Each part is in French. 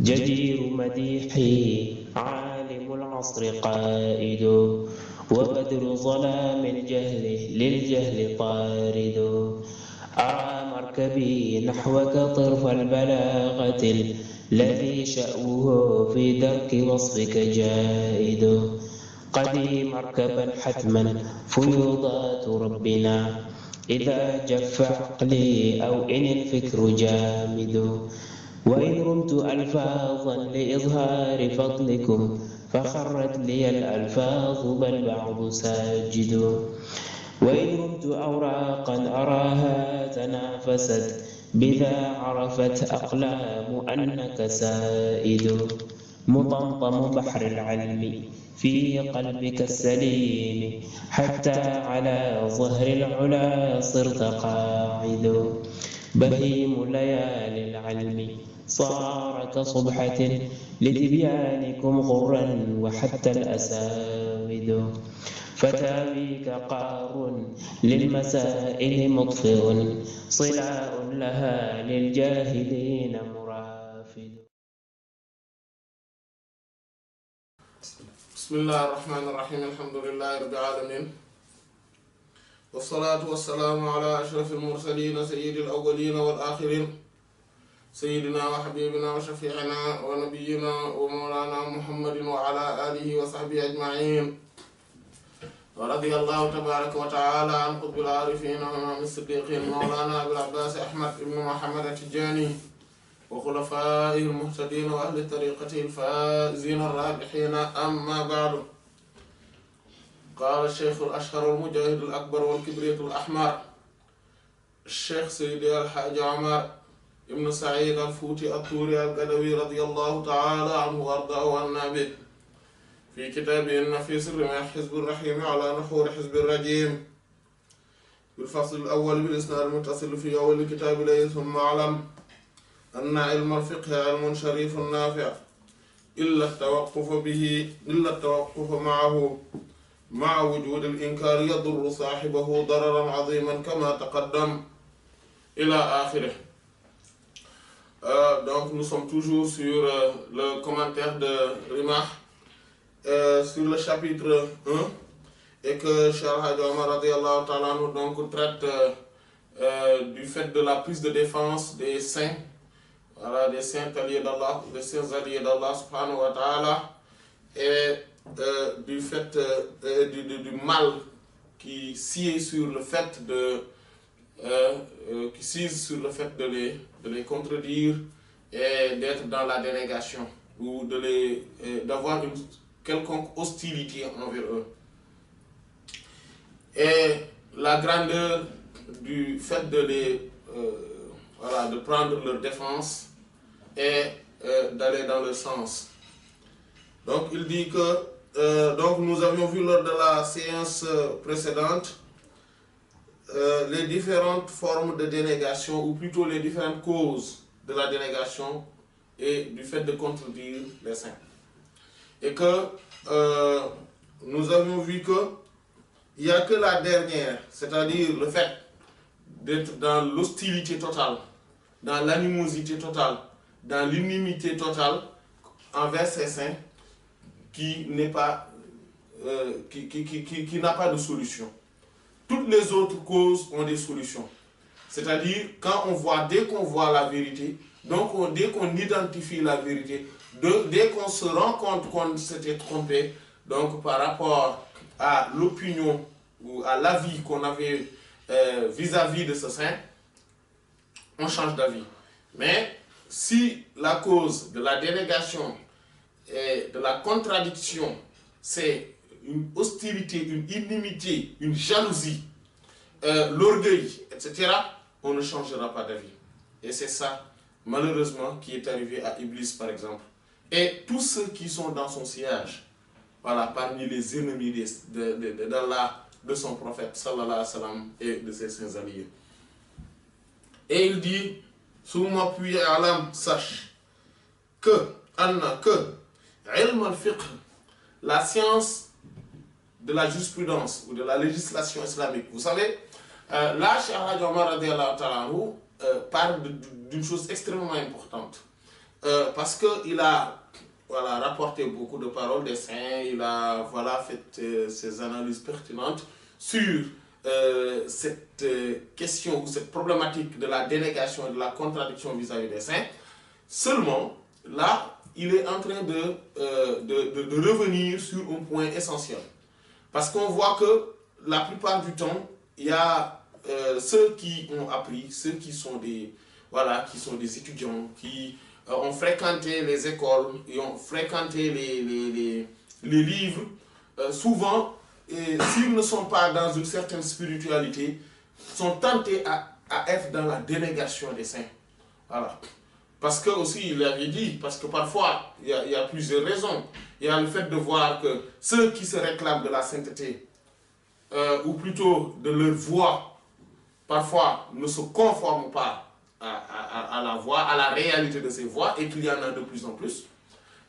جدير مديحي عالم العصر قائد وبدر ظلام الجهل للجهل طارد أرى مركبي نحوك طرف البلاغة الذي شأوه في درك وصفك جائد قدي مركبا حتما فيوضات ربنا إذا جف عقلي أو إن الفكر جامد وإن رمت ألفاظا لإظهار فضلكم فخرت لي الألفاظ بل بعض ساجد وإن رمت أوراقا أراها تنافست بذا عرفت أقلام أنك سائد مطمطم بحر العلم في قلبك السليم حتى على ظهر العلا صرت قاعد بهيم ليالي العلم صار كصبحة لتبيانكم غرا وحتى الأساود فتاويك قار للمسائل مطفئ صلاء لها للجاهلين مرافد. بسم الله الرحمن الرحيم. الحمد لله رب العالمين، والصلاة والسلام على أشرف المرسلين سيد الأولين والآخرين سيدنا وحبيبنا وشفيعنا ونبينا ومولانا محمد وعلى آله وصحبه أجمعين، ورضي الله تبارك وتعالى عن قطب العارفين وإمام الصديقين مولانا أبي العباس أحمد بن محمد التجاني وخلفائه المهتدين وأهل طريقته الفائزين الرابحين. أما بعد، قال الشيخ الأشهر المجاهد الأكبر والكبريت الأحمر الشيخ سيدي الحاج عمر ابن سعيد الفوتي الطوري القدوي رضي الله تعالى عنه وأرضاه عنا به في كتابه النفيس رمى حزب الرحيم على نحور حزب الرجيم في الفصل الأول بالإسناد المتصل في أول الكتاب إليه. ثم اعلم أن علم الفقه علم شريف نافع إلا التوقف معه مع وجود الإنكار يضر صاحبه ضررا عظيما كما تقدم إلى آخره. Donc nous sommes toujours sur le commentaire de Rimah sur le chapitre 1 et que Cheikh Hadj Omar radiyallahu ta'ala anhu donc traite du fait de la prise de défense des saints, voilà, des saints alliés d'Allah, des saints alliés d'Allah subhanahu wa ta'ala, et du fait du mal qui sied sur le fait de les contredire et d'être dans la dénégation ou d'avoir une quelconque hostilité envers eux. Et la grandeur du fait de prendre leur défense et d'aller dans le sens. Donc il dit que donc nous avions vu lors de la séance précédente les différentes formes de dénégation, ou plutôt les différentes causes de la dénégation et du fait de contredire les saints. Et que nous avions vu qu'il n'y a que la dernière, c'est-à-dire le fait d'être dans l'hostilité totale, dans l'animosité totale, dans l'inimité totale envers ces saints, qui n'a pas de solution. Toutes les autres causes ont des solutions. C'est-à-dire, dès qu'on voit la vérité, donc dès qu'on identifie la vérité, dès qu'on se rend compte qu'on s'était trompé, donc par rapport à l'opinion ou à l'avis qu'on avait vis-à-vis de ce saint, on change d'avis. Mais si la cause de la dénégation et de la contradiction, c'est une hostilité, une inimité, une jalousie, l'orgueil, etc., on ne changera pas d'avis. Et c'est ça, malheureusement, qui est arrivé à Iblis, par exemple. Et tous ceux qui sont dans son sillage, voilà, parmi les ennemis d'Allah, de son prophète, sallallahu alayhi wa sallam, et de ses saints alliés. Et il dit, Souma puis alam, sache que, ilm al-fiqh, la science de la jurisprudence ou de la législation islamique. Vous savez, là, Cheikh Hadj Omar radiyallahu ta'ala anhu parle d'une chose extrêmement importante. parce qu'il a voilà, rapporté beaucoup de paroles des saints, il a voilà, fait ses analyses pertinentes sur cette question ou cette problématique de la dénégation et de la contradiction vis-à-vis des saints. Seulement, là, il est en train de revenir sur un point essentiel. Parce qu'on voit que la plupart du temps, il y a ceux qui ont appris, ceux qui sont des, voilà, qui sont des étudiants, qui ont fréquenté les écoles et ont fréquenté les livres, souvent, s'ils ne sont pas dans une certaine spiritualité, sont tentés à être dans la dénégation des saints. Voilà. Parce que aussi, il avait dit, parce que parfois, il y a plusieurs raisons. Il y a le fait de voir que ceux qui se réclament de la sainteté, ou plutôt de leur voix, parfois ne se conforment pas à la voix, à la réalité de ces voix, et qu'il y en a de plus en plus.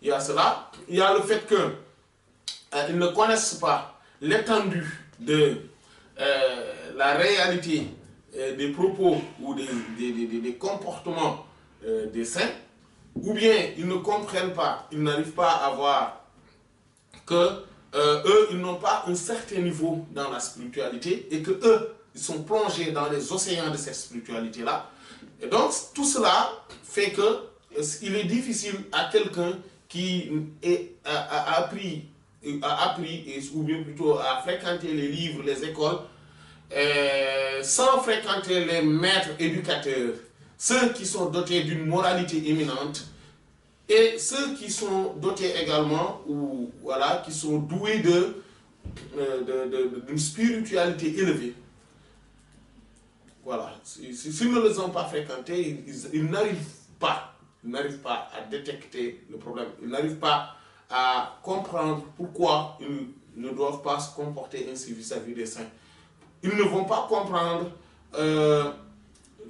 Il y a cela. Il y a le fait qu'ils ne connaissent pas l'étendue de la réalité des propos ou des comportements des saints, ou bien ils ne comprennent pas, ils n'arrivent pas à voir que eux, ils n'ont pas un certain niveau dans la spiritualité et que eux, ils sont plongés dans les océans de cette spiritualité-là. Et donc, tout cela fait que il est difficile à quelqu'un qui a appris, ou bien plutôt a fréquenté les livres, les écoles, sans fréquenter les maîtres éducateurs, ceux qui sont dotés d'une moralité éminente, et ceux qui sont dotés également, ou voilà, qui sont doués d'une spiritualité élevée. Voilà. S'ils ne les ont pas fréquentés, ils n'arrivent pas à détecter le problème. Ils n'arrivent pas à comprendre pourquoi ils ne doivent pas se comporter ainsi vis-à-vis des saints. Ils ne vont pas comprendre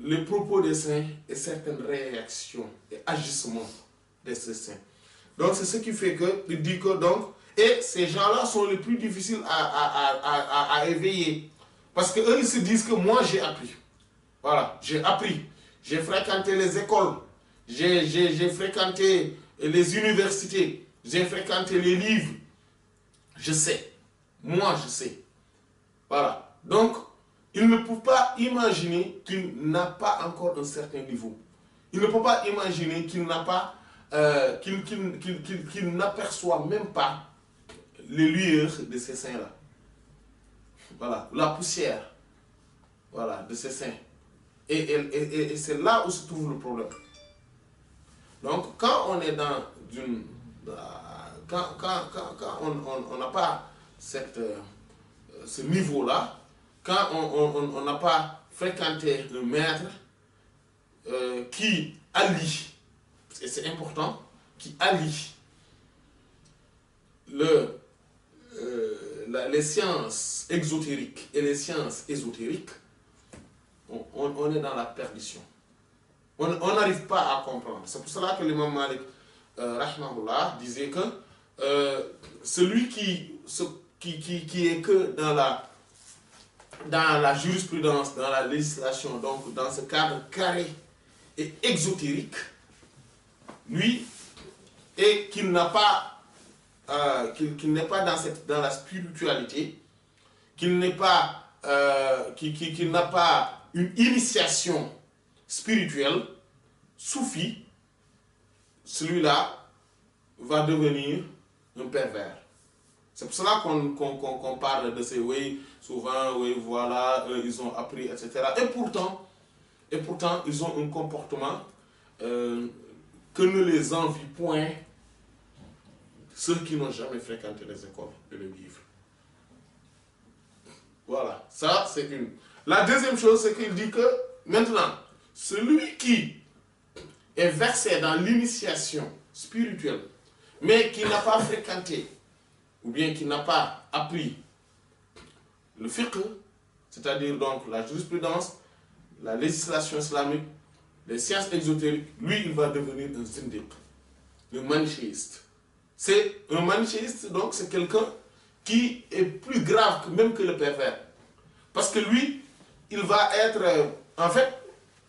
les propos des saints et certaines réactions et agissements de ces saints. Donc c'est ce qui fait que, il dit que donc, et ces gens-là sont les plus difficiles à éveiller. Parce qu'eux, ils se disent que moi j'ai appris. Voilà, j'ai appris. J'ai fréquenté les écoles. J'ai fréquenté les universités. J'ai fréquenté les livres. Je sais. Moi, je sais. Voilà. Donc, il ne peut pas imaginer qu'il n'a pas encore un certain niveau. Il ne peut pas imaginer qu'il n'a pas, qu'il n'aperçoit même pas les lueurs de ces saints-là. Voilà, la poussière, voilà, de ces saints. Et c'est là où se trouve le problème. Donc, quand on est dans une... Quand on n'a pas ce niveau-là, quand on n'a pas fréquenté un maître qui allie, et c'est important, qui allie les sciences exotériques et les sciences ésotériques, on est dans la perdition. On n'arrive pas à comprendre. C'est pour cela que l'imam Malik, rahmahullah, disait que celui qui est que dans la jurisprudence, dans la législation, donc dans ce cadre carré et exotérique, lui, et qu'il n'a pas, qu'il n'est pas dans la spiritualité, qu'il n'est pas, qu'il n'a pas une initiation spirituelle, soufi, celui-là va devenir un pervers. C'est pour cela qu'on parle de ces oui, souvent, oui, voilà, ils ont appris, etc. Et pourtant, ils ont un comportement que ne les envie point ceux qui n'ont jamais fréquenté les écoles et les livres. Voilà, ça c'est une. La deuxième chose, c'est qu'il dit que maintenant, celui qui est versé dans l'initiation spirituelle, mais qui n'a pas fréquenté, ou bien qui n'a pas appris le fiqh, c'est-à-dire donc la jurisprudence, la législation islamique, les sciences exotériques, lui, il va devenir un syndic, un manichéiste. C'est un manichéiste, donc c'est quelqu'un qui est plus grave même que le pervers. Parce que lui, il va être, en fait,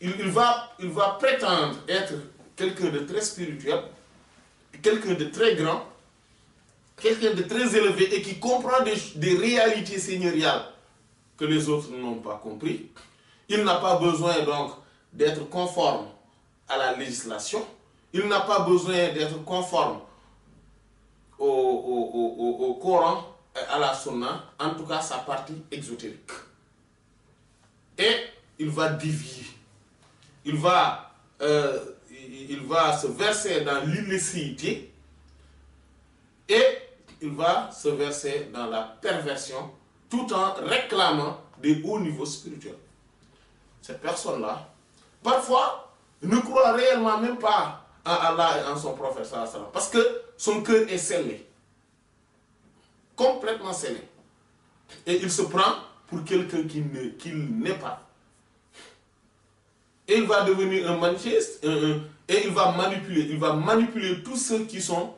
il va prétendre être quelqu'un de très spirituel, quelqu'un de très grand, quelqu'un de très élevé et qui comprend des réalités seigneuriales que les autres n'ont pas compris. Il n'a pas besoin donc d'être conforme à la législation. Il n'a pas besoin d'être conforme au Coran, à la Sunna, en tout cas sa partie exotérique. Et il va dévier. Il va se verser dans l'illicéité et il va se verser dans la perversion tout en réclamant des hauts niveaux spirituels. Cette personne-là, parfois, ne croit réellement même pas en Allah et en son prophète, parce que son cœur est scellé, complètement scellé. Et il se prend pour quelqu'un qu'il n'est pas. Et il va devenir un manifeste, et il va manipuler tous ceux qui ont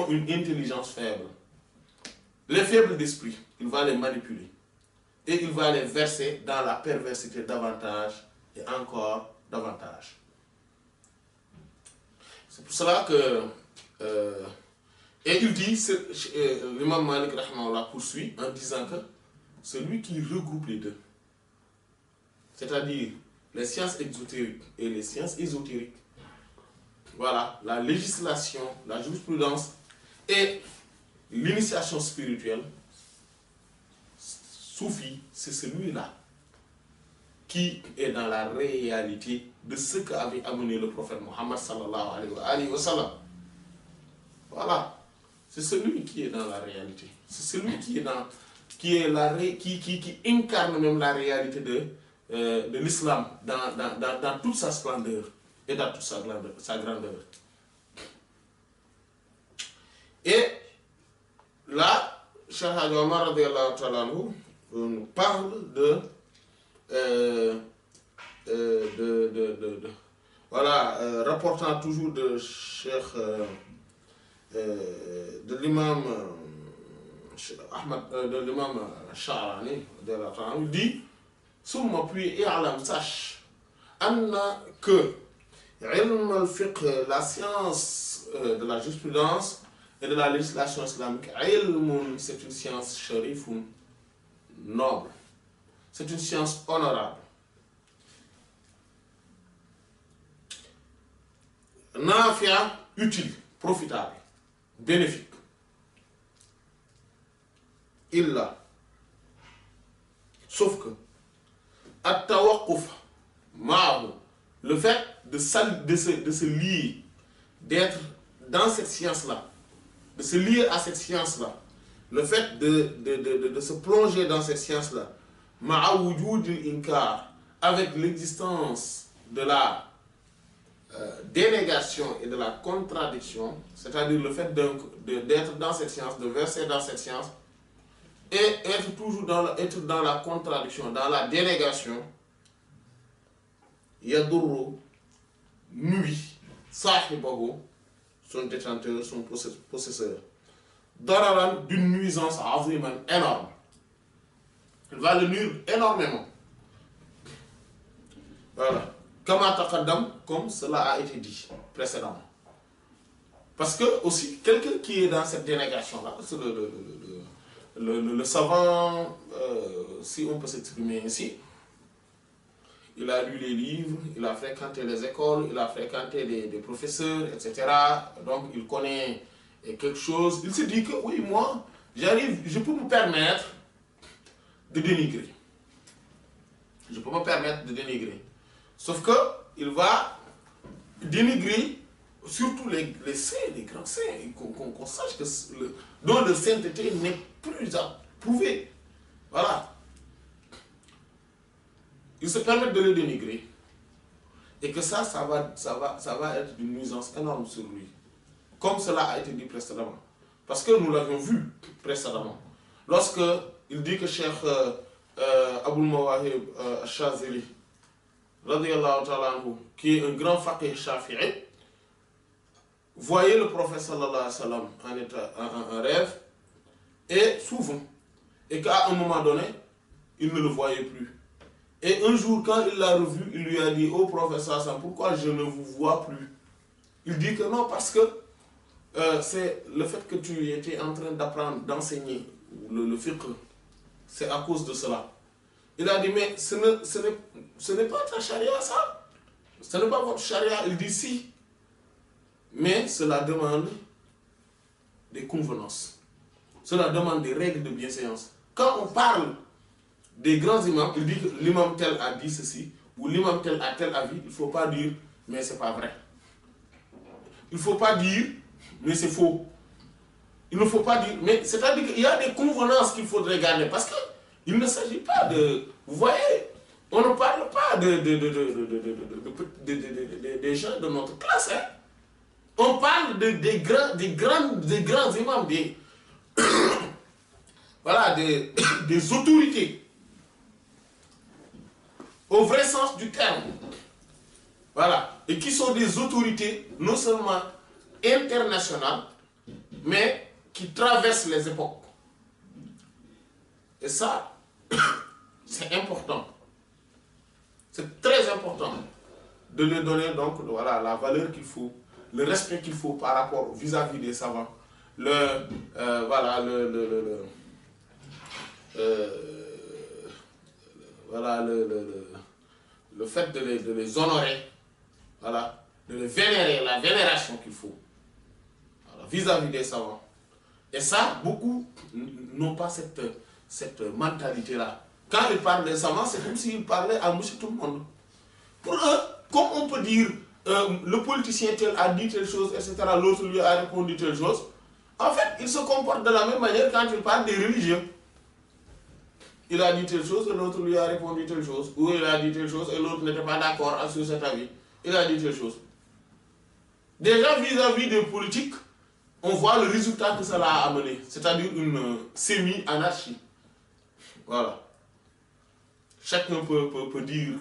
une intelligence faible. Les faibles d'esprit, il va les manipuler. Et il va les verser dans la perversité davantage et encore davantage. C'est pour cela que... et il dit, l'imam Malik rahimahullah poursuit en disant que celui qui regroupe les deux, c'est-à-dire les sciences exotériques et les sciences ésotériques, voilà, la législation, la jurisprudence et l'initiation spirituelle, Soufi, c'est celui-là qui est dans la réalité de ce qu'avait amené le prophète Mohammed sallallahu alayhi wa sallam. Voilà, c'est celui qui est dans la réalité. C'est celui qui incarne même la réalité de l'islam dans toute sa splendeur et dans toute sa grandeur. Et là, Cheikh Hadji Omar radiyallahu ta'ala anhu parle rapportant toujours de Cheikh de l'imam Ahmad, de l'imam Sha'rani, il dit Summa puis i'lam, sache anna que ilm al-fiqh, la science de la jurisprudence et de la législation islamique, ilmun, c'est une science sharifun, noble, c'est une science honorable. Nafia, utile, profitable, bénéfique. Illa, sauf que at-tawaqquf ma'ahu, le fait de se lier, d'être dans cette science-là, de se lier à cette science-là, le fait de se plonger dans cette science-là, ma'a wujud al-inkar, avec l'existence de la dénégation et de la contradiction, c'est-à-dire le fait d'être dans cette science, de verser dans cette science, et être toujours dans la contradiction, dans la dénégation, yadurru, nuit, sahibahu, son détenteur, son possesseur, dararan, d'une nuisance aziman, énorme. Il va le nuire énormément. Voilà. Kama taqaddam, comme cela a été dit précédemment. Parce que aussi, quelqu'un qui est dans cette dénégation-là, c'est le savant, si on peut s'exprimer ainsi, il a lu les livres, il a fréquenté les écoles, il a fréquenté des professeurs, etc. Donc il connaît quelque chose. Il se dit que oui, moi, je peux me permettre de dénigrer. Je peux me permettre de dénigrer. Sauf qu'il va dénigrer surtout les saints, les grands saints, qu'on sache que dont la sainteté n'est plus approuvée. Voilà. Il se permet de le dénigrer. Et que ça va être une nuisance énorme sur lui. Comme cela a été dit précédemment. Parce que nous l'avions vu précédemment. Lorsque il dit que Cheikh Aboul Mawahib Shazili, radiyallahu ta'ala anhu, qui est un grand faqih shafi'i, voyait le prophète sallallahu alayhi wa sallam en rêve, et souvent, et qu'à un moment donné, il ne le voyait plus. Et un jour, quand il l'a revu, il lui a dit, oh professeur Hassan, pourquoi je ne vous vois plus? Il dit que non, parce que c'est le fait que tu étais en train d'apprendre, d'enseigner le fiqh, c'est à cause de cela. Il a dit, mais ce n'est pas ta charia ça? Ce n'est pas votre charia? Il dit si. Mais cela demande des convenances. Cela demande des règles de bienséance. Quand on parle des grands imams, il dit que l'imam tel a dit ceci, ou l'imam tel a tel avis, il ne faut pas dire, mais c'est pas vrai. Il ne faut pas dire, mais c'est faux. Il ne faut pas dire, mais c'est-à-dire qu'il y a des convenances qu'il faudrait garder, parce qu'il ne s'agit pas de, vous voyez, on ne parle pas des gens de notre classe, hein. On parle des grands imams, voilà, des autorités, au vrai sens du terme, voilà, et qui sont des autorités non seulement internationales, mais qui traversent les époques. Et ça, c'est important. C'est très important de leur donner donc voilà, la valeur qu'il faut, le respect qu'il faut par rapport vis-à-vis des savants, voilà, le fait de les honorer, voilà, de les vénérer, la vénération qu'il faut voilà, vis-à-vis des savants. Et ça, beaucoup n'ont pas cette mentalité-là. Quand ils parlent des savants, c'est comme s'ils parlaient à monsieur tout le monde. Pour eux, comme on peut dire, le politicien tel a dit telle chose, etc., l'autre lui a répondu telle chose, en fait, ils se comportent de la même manière quand ils parlent des religieux. Il a dit telle chose et l'autre lui a répondu telle chose. Ou il a dit telle chose et l'autre n'était pas d'accord sur cet avis. Il a dit telle chose. Déjà, vis-à-vis des politiques, on voit le résultat que cela a amené, c'est-à-dire une semi-anarchie. Voilà. Chacun peut dire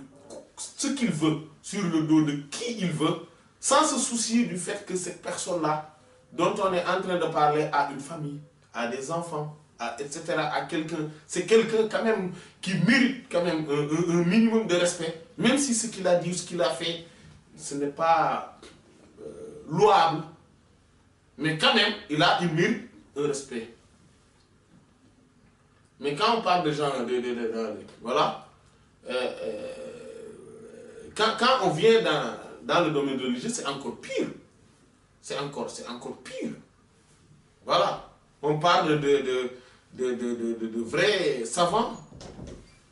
ce qu'il veut sur le dos de qui il veut, sans se soucier du fait que cette personne-là, dont on est en train de parler, a une famille, a des enfants, etc., à quelqu'un, c'est quelqu'un quand même qui mérite quand même un minimum de respect, même si ce qu'il a dit, ce qu'il a fait, ce n'est pas louable, mais quand même, il mérite un respect. Mais quand on parle de gens, voilà, quand on vient dans le domaine religieux, c'est encore pire. C'est encore pire. Voilà. On parle de vrais savants,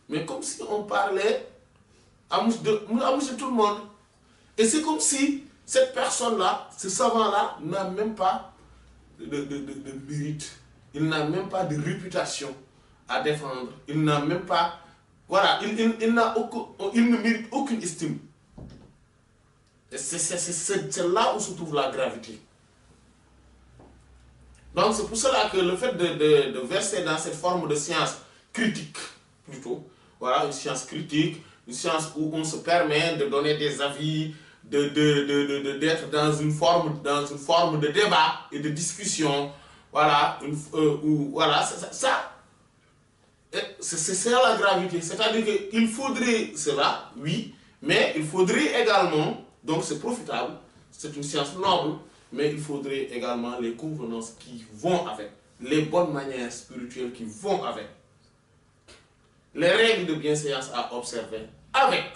mais comme si on parlait à monsieur tout le monde. Et c'est comme si cette personne-là, ce savant-là, n'a même pas de mérite. Il n'a même pas de réputation à défendre. Il n'a même pas... Voilà, il ne mérite aucune estime. Et c'est là où se trouve la gravité. Donc c'est pour cela que le fait de verser dans cette forme de science critique, plutôt, voilà, une science critique, une science où on se permet de donner des avis, d'être dans une forme de débat et de discussion, voilà, voilà, c'est ça la gravité. C'est-à-dire qu'il faudrait cela, oui, mais il faudrait également, donc c'est profitable, c'est une science noble, mais il faudrait également les convenances qui vont avec, les bonnes manières spirituelles qui vont avec, les règles de bienséance à observer avec.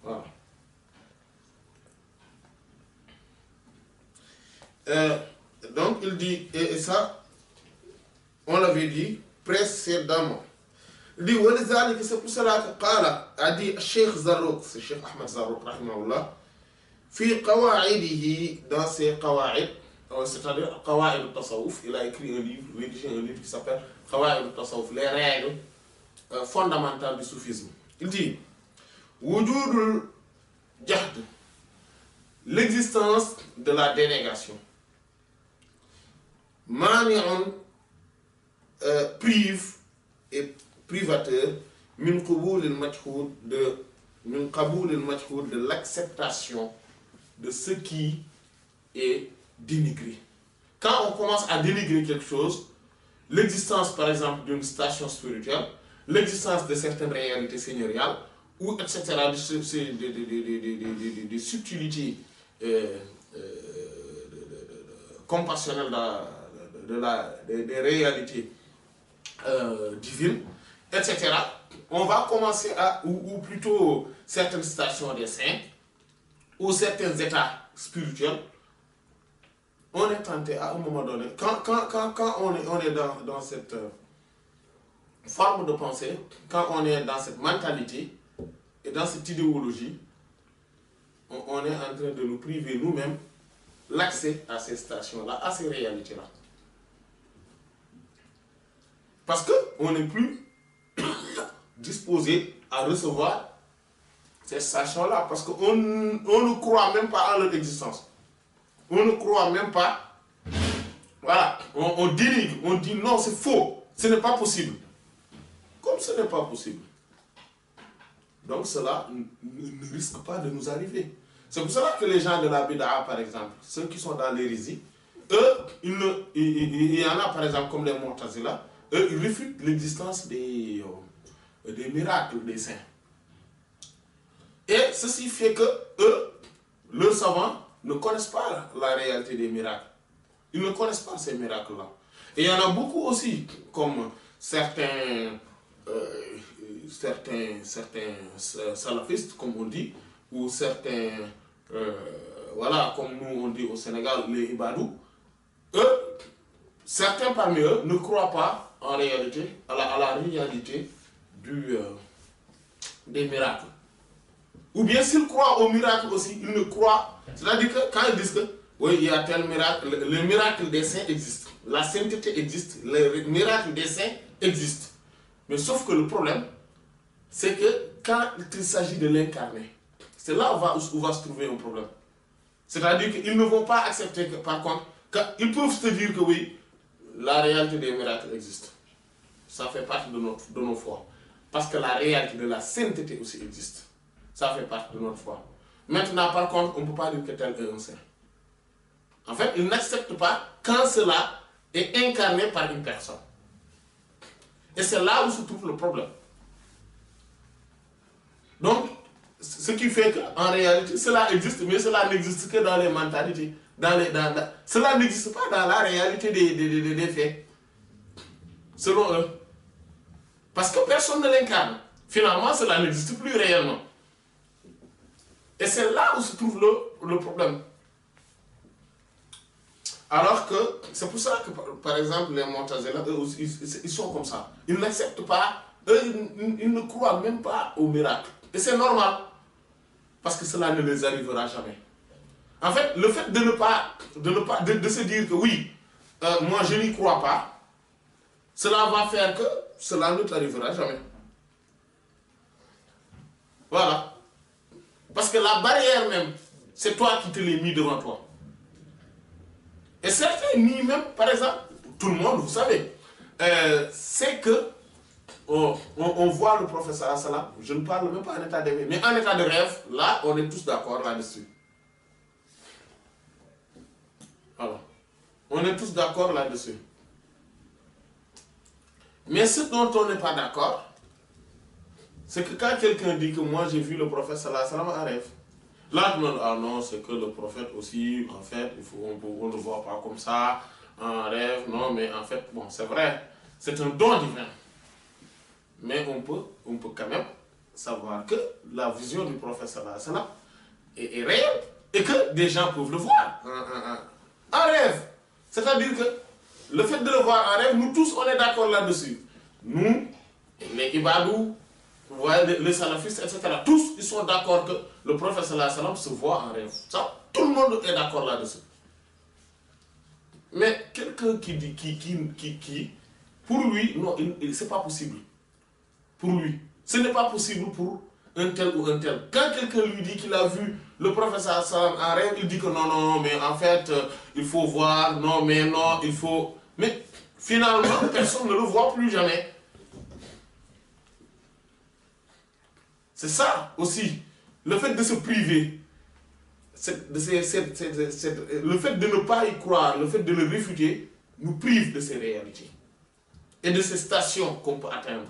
Voilà. Donc il dit, et ça, on l'avait dit précédemment. Il dit, c'est pour cela que Qala a dit Cheikh Zarruq, c'est Cheikh Ahmed Zarruq, rahimahullah, fi qawa'idihi, dans ses qawa'id, c'est-à-dire qawa'id al-tasawuf, il a écrit un livre, rédigé un livre qui s'appelle Qawa'id al-tasawuf, les règles fondamentales du soufisme. Il dit, wujudul jahd, l'existence de la dénégation, mani'un, prive et privateur, min qaboul al-majhoud, de l'acceptation de ce qui est dénigré. Quand on commence à dénigrer quelque chose, l'existence, par exemple, d'une station spirituelle, l'existence de certaines réalités seigneuriales, ou etc., des subtilités compassionnelles des réalités divines, etc., on va commencer à, ou plutôt certaines stations des saints, ou certains états spirituels, on est tenté à un moment donné, quand on est dans cette forme de pensée, quand on est dans cette mentalité et dans cette idéologie, on est en train de nous priver nous-mêmes l'accès à ces stations-là, à ces réalités-là. Parce qu'on n'est plus disposé à recevoir ces stations-là, parce qu'on ne croit même pas à leur existence. On ne croit même pas, voilà, on dénigre, on dit non, c'est faux, ce n'est pas possible. Comme ce n'est pas possible. Donc cela ne risque pas de nous arriver. C'est pour cela que les gens de la Bida, par exemple, ceux qui sont dans l'hérésie, eux, il y en a par exemple comme les Mu'tazila, eux, ils réfutent l'existence des miracles des saints. Et ceci fait que eux, leurs savants, ne connaissent pas la réalité des miracles. Ils ne connaissent pas ces miracles-là. Et il y en a beaucoup aussi, comme certains salafistes, comme on dit, ou certains, voilà, comme nous on dit au Sénégal, les Ibadou. Eux, certains parmi eux ne croient pas en réalité, à la réalité des miracles. Ou bien s'ils croient aux miracles aussi, ils ne croient. C'est-à-dire que quand ils disent que oui, il y a tel miracle, le miracle des saints existe, la sainteté existe, le miracle des saints existe. Mais sauf que le problème, c'est que quand il s'agit de l'incarner, c'est là où va se trouver un problème. C'est-à-dire qu'ils ne vont pas accepter que, par contre, ils peuvent te dire que oui, la réalité des miracles existe. Ça fait partie de nos foi. Parce que la réalité de la sainteté aussi existe. Ça fait partie de notre foi. Maintenant, par contre, on ne peut pas dire que tel est un saint. En fait, ils n'acceptent pas quand cela est incarné par une personne. Et c'est là où se trouve le problème. Donc, ce qui fait qu'en réalité, cela existe, mais cela n'existe que dans les mentalités. Cela n'existe pas dans la réalité des faits. Selon eux. Parce que personne ne l'incarne. Finalement, cela n'existe plus réellement. Et c'est là où se trouve le problème. Alors que, c'est pour ça que, par exemple, les Mu'tazila, ils sont comme ça. Ils n'acceptent pas, eux, ils ne croient même pas au miracle. Et c'est normal. Parce que cela ne les arrivera jamais. En fait, le fait de se dire que oui, moi je n'y crois pas, cela va faire que cela ne t'arrivera jamais. Voilà. Parce que la barrière même, c'est toi qui te l'es mis devant toi. Et certains nient même, par exemple, tout le monde, vous savez, c'est que on voit le professeur Salam, je ne parle même pas en état de rêve, mais en état de rêve, là, on est tous d'accord là-dessus. Voilà. On est tous d'accord là-dessus. Mais ce dont on n'est pas d'accord, c'est que quand quelqu'un dit que moi j'ai vu le prophète sallallahu alayhi wa sallam en rêve, là tout le monde, ah non, c'est que le prophète aussi, en fait, on ne le voit pas comme ça, en rêve, non, mais en fait, bon, c'est vrai, c'est un don divin. Mais on peut quand même savoir que la vision du prophète sallallahu alayhi wa sallam est réelle et que des gens peuvent le voir en rêve. C'est-à-dire que le fait de le voir en rêve, nous tous, on est d'accord là-dessus. Nous, les Ibadou, vous voyez, les salafistes, etc., tous, ils sont d'accord que le prophète sallallahu alayhi wa sallam se voit en rêve. Ça, tout le monde est d'accord là-dessus. Mais quelqu'un qui dit, pour lui, non, c'est pas possible. Pour lui. Ce n'est pas possible pour un tel ou un tel. Quand quelqu'un lui dit qu'il a vu le prophète sallallahu alayhi wa sallam en rêve, il dit que non, mais en fait, il faut voir, non, il faut... Mais finalement, personne ne le voit plus jamais. C'est ça aussi. Le fait de se priver, le fait de ne pas y croire, le fait de le réfuter, nous prive de ces réalités. et de ces stations qu'on peut atteindre.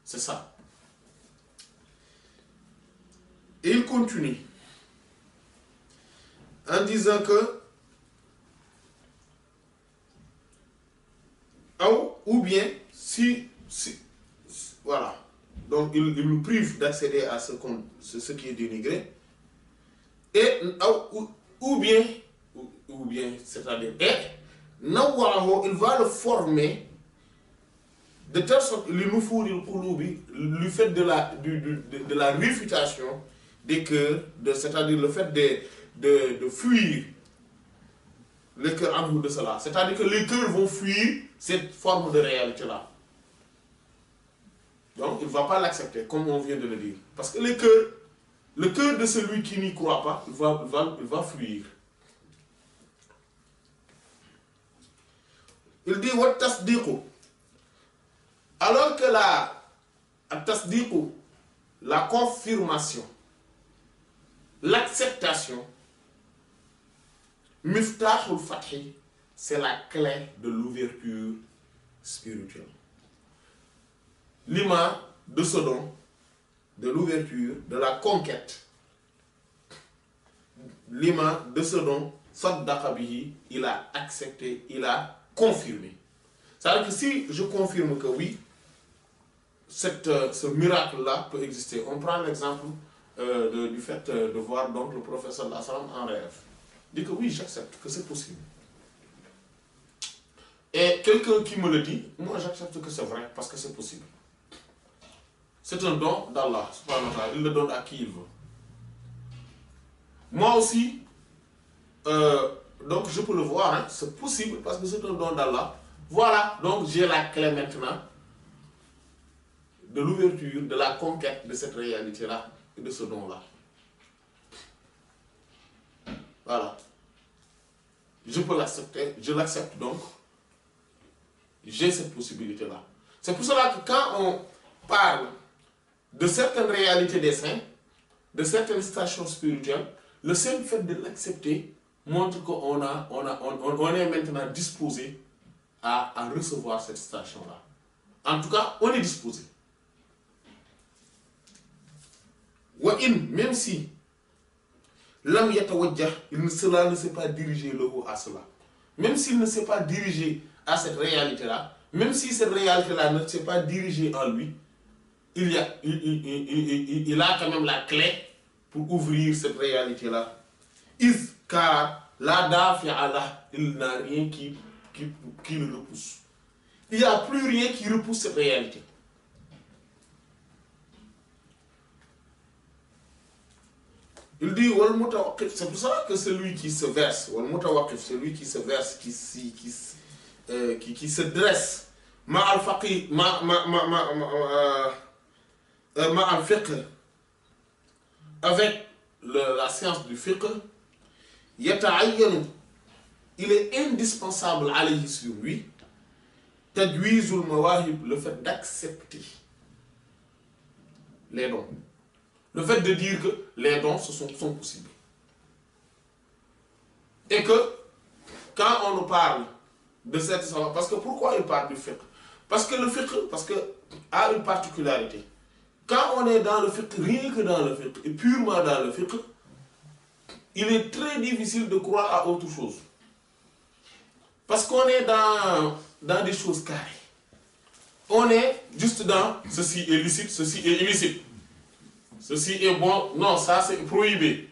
C'est ça. Et il continue en disant que ou bien si voilà, donc il nous prive d'accéder à ce qui est dénigré, et ou bien c'est-à-dire il va le former de telle sorte lui fait de la réfutation des cœurs, c'est-à-dire le fait de fuir les cœurs en vous de cela. C'est-à-dire que les cœurs vont fuir cette forme de réalité-là. Donc, il ne va pas l'accepter, comme on vient de le dire. Parce que le cœur de celui qui n'y croit pas, il va fuir. Il dit, what tasdiqu. Alors que la confirmation, l'acceptation, Miftahul Fathi, c'est la clé de l'ouverture spirituelle. L'imam de ce don, de l'ouverture, de la conquête, l'imam de ce don, Saddaqa bihi, il a accepté, il a confirmé. C'est-à-dire que si je confirme que oui, ce miracle-là peut exister, on prend l'exemple du fait de voir donc le professeur Lassalam en rêve. Dit que oui, j'accepte que c'est possible. Et quelqu'un qui me le dit, moi j'accepte que c'est vrai parce que c'est possible. C'est un don d'Allah, il le donne à qui il veut. Moi aussi, donc je peux le voir, hein, c'est possible parce que c'est un don d'Allah. Voilà, donc j'ai la clé maintenant de l'ouverture, de la conquête de cette réalité-là et de ce don-là. Voilà. Je peux l'accepter, je l'accepte donc. J'ai cette possibilité-là. C'est pour cela que quand on parle de certaines réalités des saints, de certaines stations spirituelles, le seul fait de l'accepter montre qu'on est maintenant disposé à recevoir cette station-là. En tout cas, on est disposé. Même si Lam yatawajjah, cela ne s'est pas dirigé à cela. Même s'il ne s'est pas dirigé à cette réalité-là, même si cette réalité-là ne s'est pas dirigée en lui, il a quand même la clé pour ouvrir cette réalité-là. Car la dafi'ala, il n'a rien qui le repousse. Il n'y a plus rien qui repousse cette réalité. Il dit, c'est pour ça que celui qui se verse, celui qui se verse, qui se dresse, avec la science du fiqh, il est indispensable alayhi sur lui, tadwizul mawahib, le fait d'accepter les dons. Le fait de dire que les dons sont possibles. Et que quand on nous parle de cette histoire, parce que pourquoi il parle du fiqh? Parce que le fiqh a une particularité. Quand on est dans le fiqh, rien que dans le fiqh, et purement dans le fiqh, il est très difficile de croire à autre chose. Parce qu'on est dans des choses carrées. On est juste dans ceci est licite, ceci est illicite. Ceci est bon, non, ça c'est prohibé.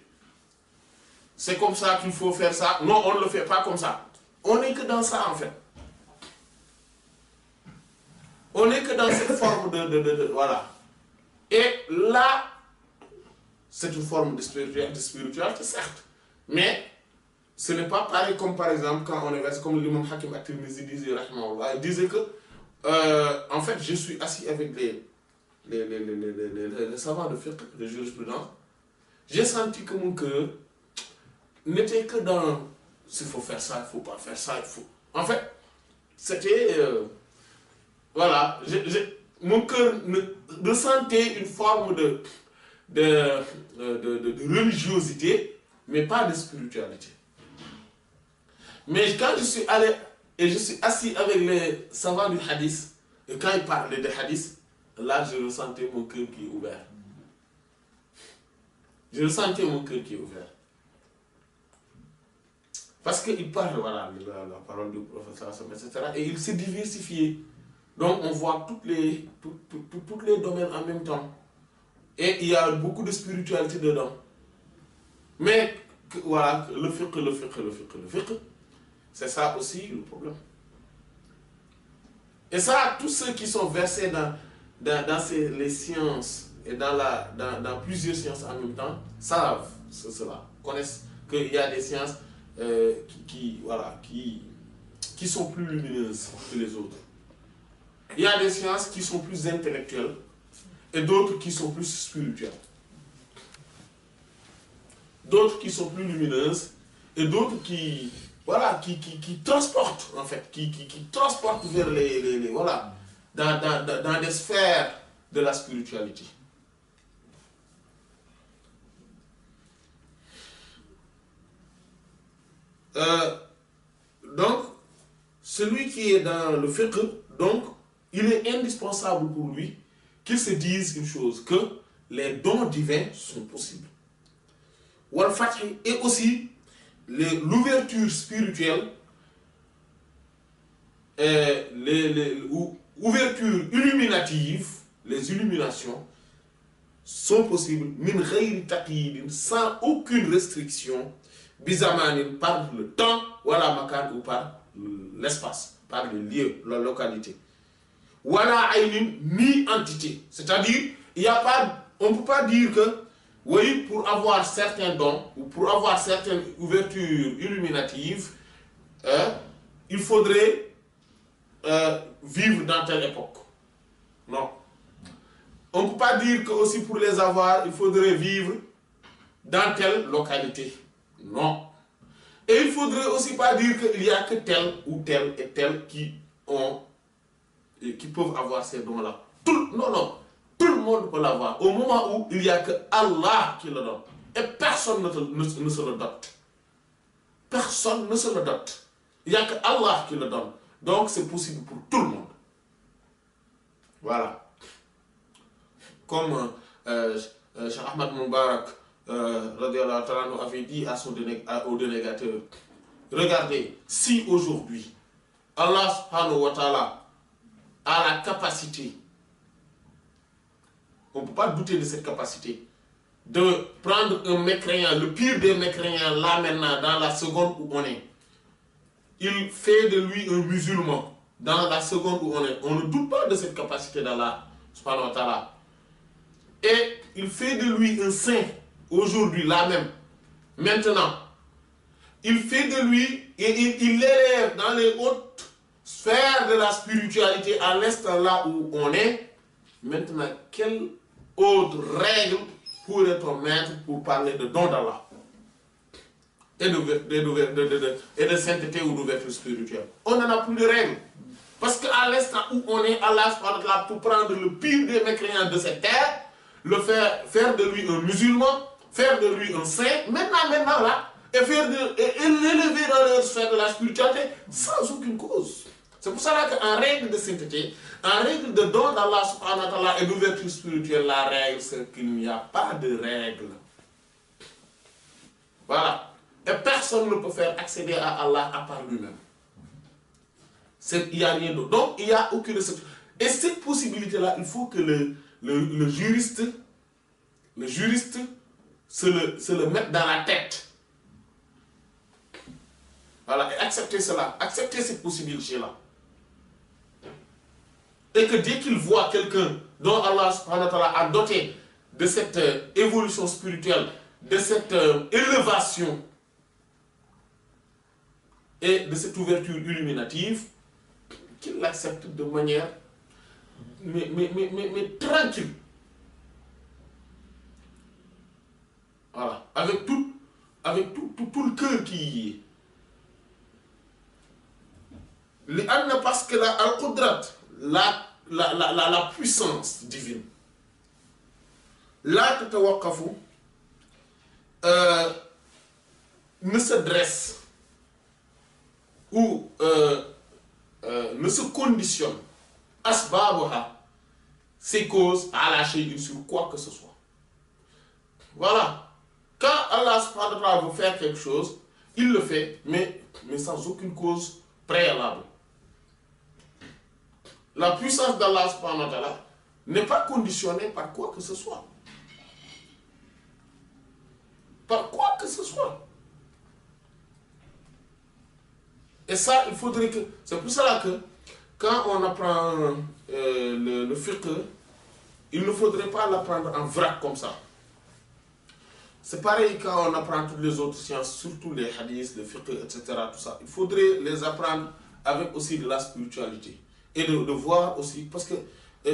C'est comme ça qu'il faut faire ça. Non, on ne le fait pas comme ça. On n'est que dans ça en fait. On n'est que dans cette forme voilà. Et là, c'est une forme de spiritualité, certes. Mais ce n'est pas pareil comme par exemple quand on est comme l'imam Hakim at-Tirmidhi disait, il disait que en fait je suis assis avec les savants de fiqh, de jurisprudence. J'ai senti que mon cœur n'était que dans s'il faut faire ça, il ne faut pas faire ça, il faut. En fait, c'était voilà, mon cœur ressentait une forme de religiosité, mais pas de spiritualité. Mais quand je suis allé et je suis assis avec les savants du hadith, Et quand il parlait des hadiths, là, je ressentais mon cœur qui est ouvert. Je ressentais mon cœur qui est ouvert. Parce qu'il parle, voilà, la parole du professeur, etc. Et il s'est diversifié. Donc, on voit tous les domaines en même temps. Et il y a beaucoup de spiritualité dedans. Mais, voilà, le fiqh, c'est ça aussi le problème. Et ça, tous ceux qui sont versés dans les sciences et dans plusieurs sciences en même temps, savent cela, connaissent qu'il y a des sciences qui sont plus lumineuses que les autres. Il y a des sciences qui sont plus intellectuelles et d'autres qui sont plus spirituelles. D'autres qui sont plus lumineuses et d'autres qui transportent, en fait, qui transportent vers voilà, dans des sphères de la spiritualité. Donc, celui qui est dans le fiqh, donc, il est indispensable pour lui qu'il se dise une chose, que les dons divins sont possibles. Et aussi l'ouverture spirituelle, ouverture illuminative, les illuminations sont possibles min ghayri taqyid, sans aucune restriction, bizamanin, par le temps, wala makan, ou par l'espace, par le lieu, la localité. Wala aynin, ni entité. C'est-à-dire, on ne peut pas dire que oui, pour avoir certains dons ou pour avoir certaines ouvertures illuminatives, il faudrait vivre dans telle époque. Non. On ne peut pas dire que aussi pour les avoir, il faudrait vivre dans telle localité. Non. Et il ne faudrait aussi pas dire qu'il n'y a que tel ou tel et tel qui peuvent avoir ces dons-là. Non. Tout le monde peut l'avoir. Au moment où il n'y a que Allah qui le donne. Et personne ne se le dote. Personne ne se le dote. Il n'y a que Allah qui le donne. Donc c'est possible pour tout le monde. Voilà. Comme Cheikh Ahmad Moubarak avait dit au dénégateur, regardez, si aujourd'hui Allah subhanahu wa ta'ala a la capacité, on ne peut pas douter de cette capacité, de prendre un mécréant, le pire des mécréants, là maintenant, dans la seconde où on est. Il fait de lui un musulman dans la seconde où on est. On ne doute pas de cette capacité d'Allah, subhanahu wa ta'ala. Et il fait de lui un saint, aujourd'hui, là même, maintenant. Il fait de lui, et il l'élève dans les hautes sphères de la spiritualité, à l'instant là où on est. Maintenant, quelle autre règle pourrait-on mettre pour parler de don d'Allah et de sainteté ou d'ouverture spirituelle? On n'en a plus de règles. Parce qu'à l'instant où on est, Allah pour prendre le pire des mécréants de cette terre, faire de lui un musulman, faire de lui un saint, maintenant là, et l'élever dans leur sphère de la spiritualité sans aucune cause. C'est pour cela qu'en règle de sainteté, en règle de don d'Allah subhanahu wa ta'ala et d'ouverture spirituelle, la règle c'est qu'il n'y a pas de règle. Voilà. Et personne ne peut faire accéder à Allah à part lui-même. Il n'y a rien d'autre. Donc il n'y a aucune restriction. Et cette possibilité-là, il faut que le juriste se le mette dans la tête. Voilà, et accepter cela, accepter cette possibilité-là. Et que dès qu'il voit quelqu'un dont Allah subhanahu wa ta'ala a doté de cette évolution spirituelle, de cette élévation et de cette ouverture illuminative, qu'il l'accepte de manière mais tranquille. Voilà, avec tout le cœur qui y est. Parce que la puissance divine, la tatawakafu ne se dresse ou ne se conditionne asbabuha, ses causes, ala shay'in sur quoi que ce soit. Voilà. Quand Allah subhanahu wa ta'ala veut faire quelque chose, il le fait, mais sans aucune cause préalable. La puissance d'Allah subhanahu wa ta'ala n'est pas conditionnée par quoi que ce soit. Par quoi que ce soit. Et ça, il faudrait que... C'est pour cela que quand on apprend le fiqh, il ne faudrait pas l'apprendre en vrac comme ça. C'est pareil quand on apprend toutes les autres sciences, surtout les hadiths, le fiqh, etc. Tout ça. Il faudrait les apprendre avec aussi de la spiritualité. Et de voir aussi, parce que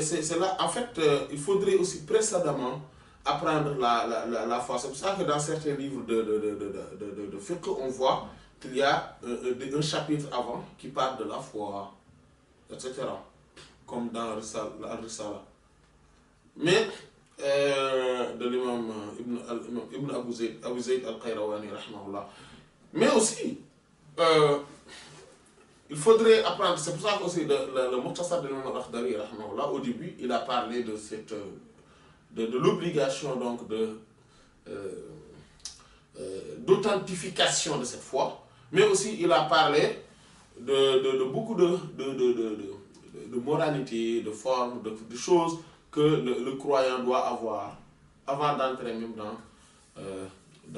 c'est là, en fait, il faudrait aussi précédemment apprendre la foi. C'est pour ça que dans certains livres de fiqh, on voit qu'il y a un chapitre avant qui parle de la foi, etc. Comme dans Al-Risala. Mais de l'imam Ibn Abu Zayd al-Qayrawani, rahimahullah. Mais aussi, il faudrait apprendre, c'est pour ça que aussi le Mukhtasar de l'imam al-Akhdari, rahimahullah, au début, il a parlé de cette de l'obligation donc d'authentification de cette foi, mais aussi il a parlé de beaucoup de moralité, de formes, de choses que le croyant doit avoir avant d'entrer même dans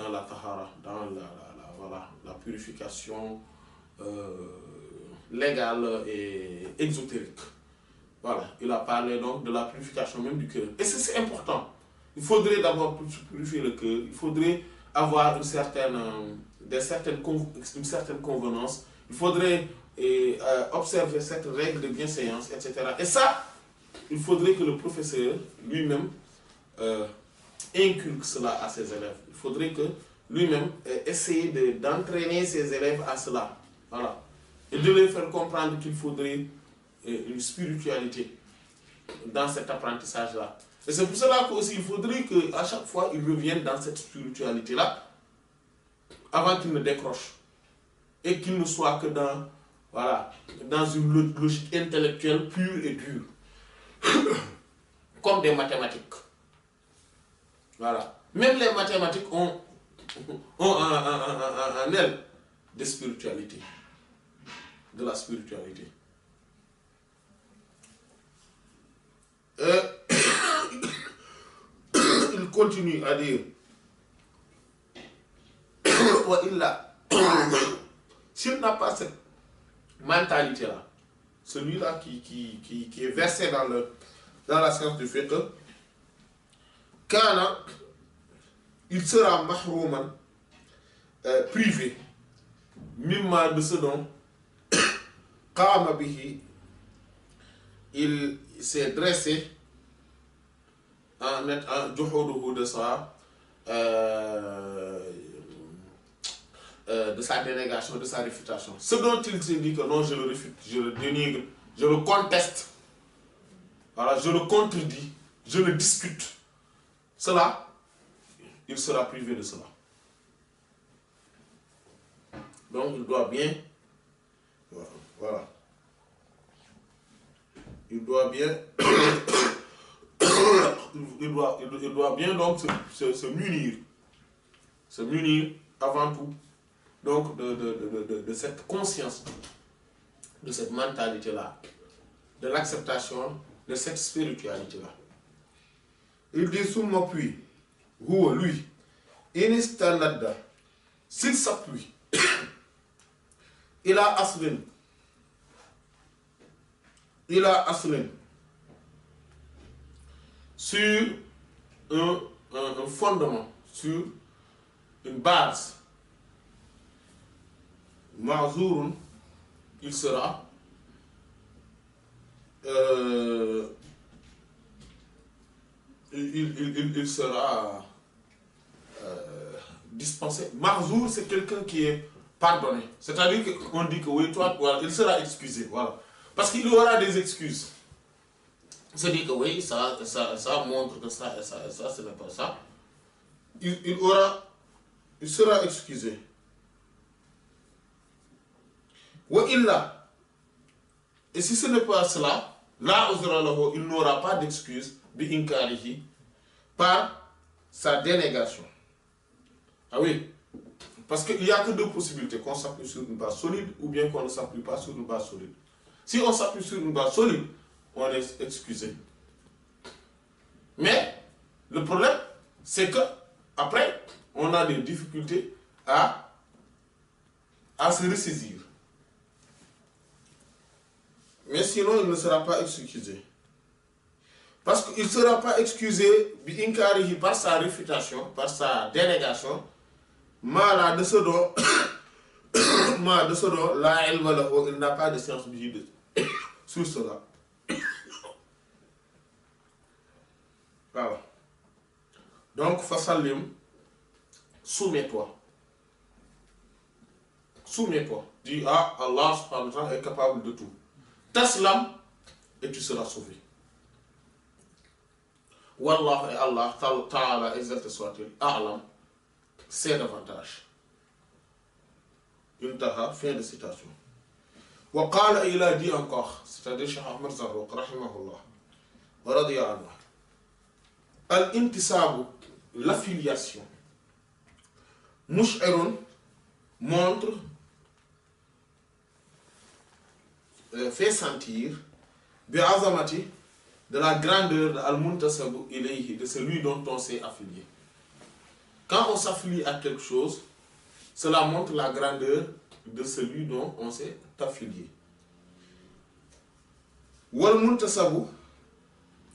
la tahara, dans la purification légale et exotérique. Voilà, il a parlé donc de la purification même du cœur. Et c'est important. Il faudrait d'abord purifier le cœur, il faudrait avoir une certaine convenance, il faudrait observer cette règle de bienséance, etc. Et ça, il faudrait que le professeur lui-même inculque cela à ses élèves. Il faudrait que lui-même essaye d'entraîner ses élèves à cela. Voilà. Et de leur faire comprendre qu'il faudrait une spiritualité dans cet apprentissage-là. Et c'est pour cela qu'aussi il faudrait qu'à chaque fois, ils reviennent dans cette spiritualité-là avant qu'ils ne décrochent. Et qu'ils ne soient que dans une logique intellectuelle pure et dure. Comme des mathématiques. Voilà. Même les mathématiques ont un aile de spiritualité. De la spiritualité. Il continue à dire s'il n'a pas cette mentalité-là, celui-là qui est versé dans la science du fiqh, Kana, il sera mahrouman, privé, mimma de ce dont Qama bihi, il s'est dressé en juhuduhu de sa dénégation, de sa réfutation. Ce dont il se dit que non, je le réfute, je le dénigre, je le conteste, voilà, je le contredis, je le discute. Cela, il sera privé de cela. Donc il doit bien, voilà, il doit bien, il doit bien donc se munir avant tout, donc de cette conscience, de cette mentalité-là, de l'acceptation de cette spiritualité-là. Il dit summa puis, lui, inistanadda, s'il s'appuie, il a aslin, sur un fondement, sur une base, ma'zourun, il sera il sera dispensé. Marzour, c'est quelqu'un qui est pardonné. C'est-à-dire qu'on dit que oui, toi, voilà, il sera excusé. Voilà. Parce qu'il aura des excuses. C'est-à-dire que oui, ça montre que ça, ce n'est pas ça. Il sera excusé. Wa illa. Et si ce n'est pas cela, la uzra lahu, il n'aura pas d'excuse bi inkarihi par sa dénégation. Ah oui, parce qu'il n'y a que deux possibilités, qu'on s'appuie sur une base solide ou bien qu'on ne s'appuie pas sur une base solide. Si on s'appuie sur une base solide, on est excusé. Mais le problème, c'est que après, on a des difficultés à se ressaisir. Mais sinon, il ne sera pas excusé. Parce qu'il ne sera pas excusé par sa réfutation, par sa délégation, mais de ce dont là, il n'a pas de science biologique sur cela. Voilà. Donc, Fasalim, soumets-toi. Soumets-toi. Dis, ah, Allah subhanahu wa ta'ala est capable de tout. Taslam et tu seras sauvé. Wallah et Allah ta'ala exalté soit-il, a'lam, c'est davantage. Intaha, fin de citation. Wa qala, il a dit encore, c'est-à-dire Cheikh Ahmed Zarruq, rahimahullah, wa radiya anhu. Al-intisabu, l'affiliation. Mush'irun montre, fait sentir, bi'azamati, de la grandeur de Al-Muntasabu ilayhi, de celui dont on s'est affilié. Quand on s'affilie à quelque chose, cela montre la grandeur de celui dont on s'est affilié. Wal-Muntasabu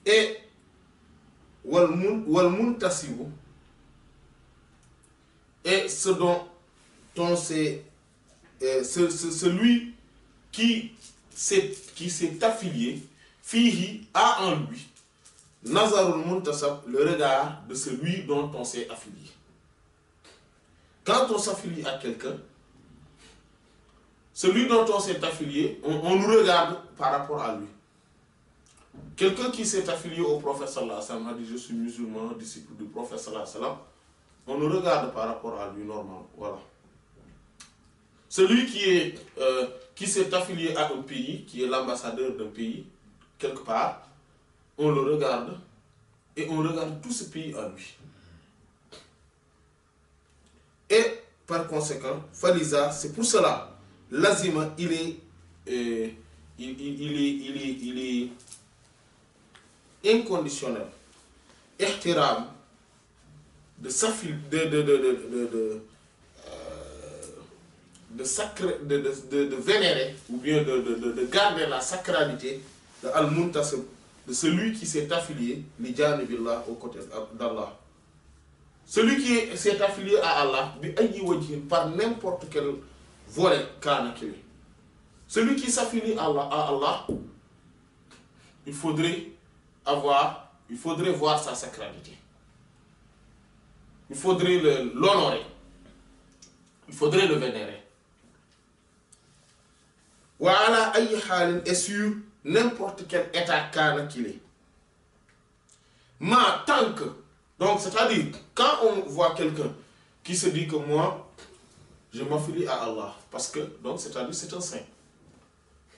et Wal-Muntasibu et ce dont on s'est... celui qui s'est affilié, Fihi a en lui Nazarul Muntasab, le regard de celui dont on s'est affilié. Quand on s'affilie à quelqu'un, celui dont on s'est affilié, on nous regarde par rapport à lui. Quelqu'un qui s'est affilié au prophète sallallahu alayhi wa sallam a dit je suis musulman, disciple du prophète sallallahu alayhi wa sallam, on nous regarde par rapport à lui normal. Voilà. Celui qui s'est affilié à un pays, qui est l'ambassadeur d'un pays, quelque part, on le regarde et on regarde tout ce pays à lui. Et par conséquent, Faliza, c'est pour cela, l'azima, il est inconditionnel. Ihtiram, de vénérer ou bien de garder la sacralité de Al-Muntasib, de celui qui s'est affilié, Lidjanibillah, aux côtés d'Allah. Celui qui s'est affilié à Allah, par n'importe quel volet, celui qui s'affilie à Allah, il faudrait voir sa sacralité. Il faudrait l'honorer. Il faudrait le vénérer. Voilà, et sur n'importe quel état qu'il est. Mais tant que, donc c'est-à-dire, quand on voit quelqu'un qui se dit que moi, je m'affilie à Allah, parce que, donc c'est-à-dire, c'est un saint.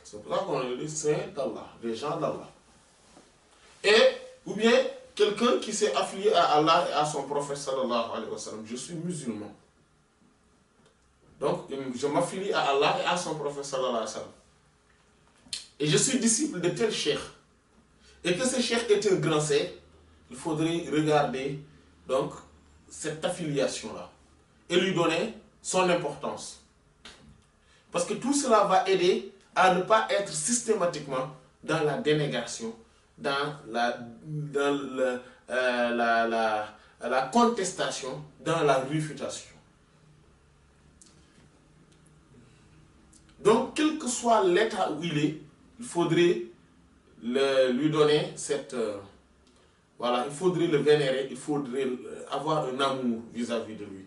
C'est pour ça qu'on le dit saint d'Allah, les gens d'Allah. Et, ou bien, quelqu'un qui s'est affilié à Allah et à son prophète sallallahu alayhi wa sallam, je suis musulman. Donc, je m'affilie à Allah et à son prophète sallallahu alayhi wa sallam. Et je suis disciple de tel cheikh. Et que ce cheikh est un grand saint, il faudrait regarder donc cette affiliation-là et lui donner son importance. Parce que tout cela va aider à ne pas être systématiquement dans la dénégation, dans la contestation, dans la réfutation. Donc, quel que soit l'état où il est, il faudrait lui donner cette... voilà, il faudrait le vénérer, il faudrait avoir un amour vis-à-vis de lui.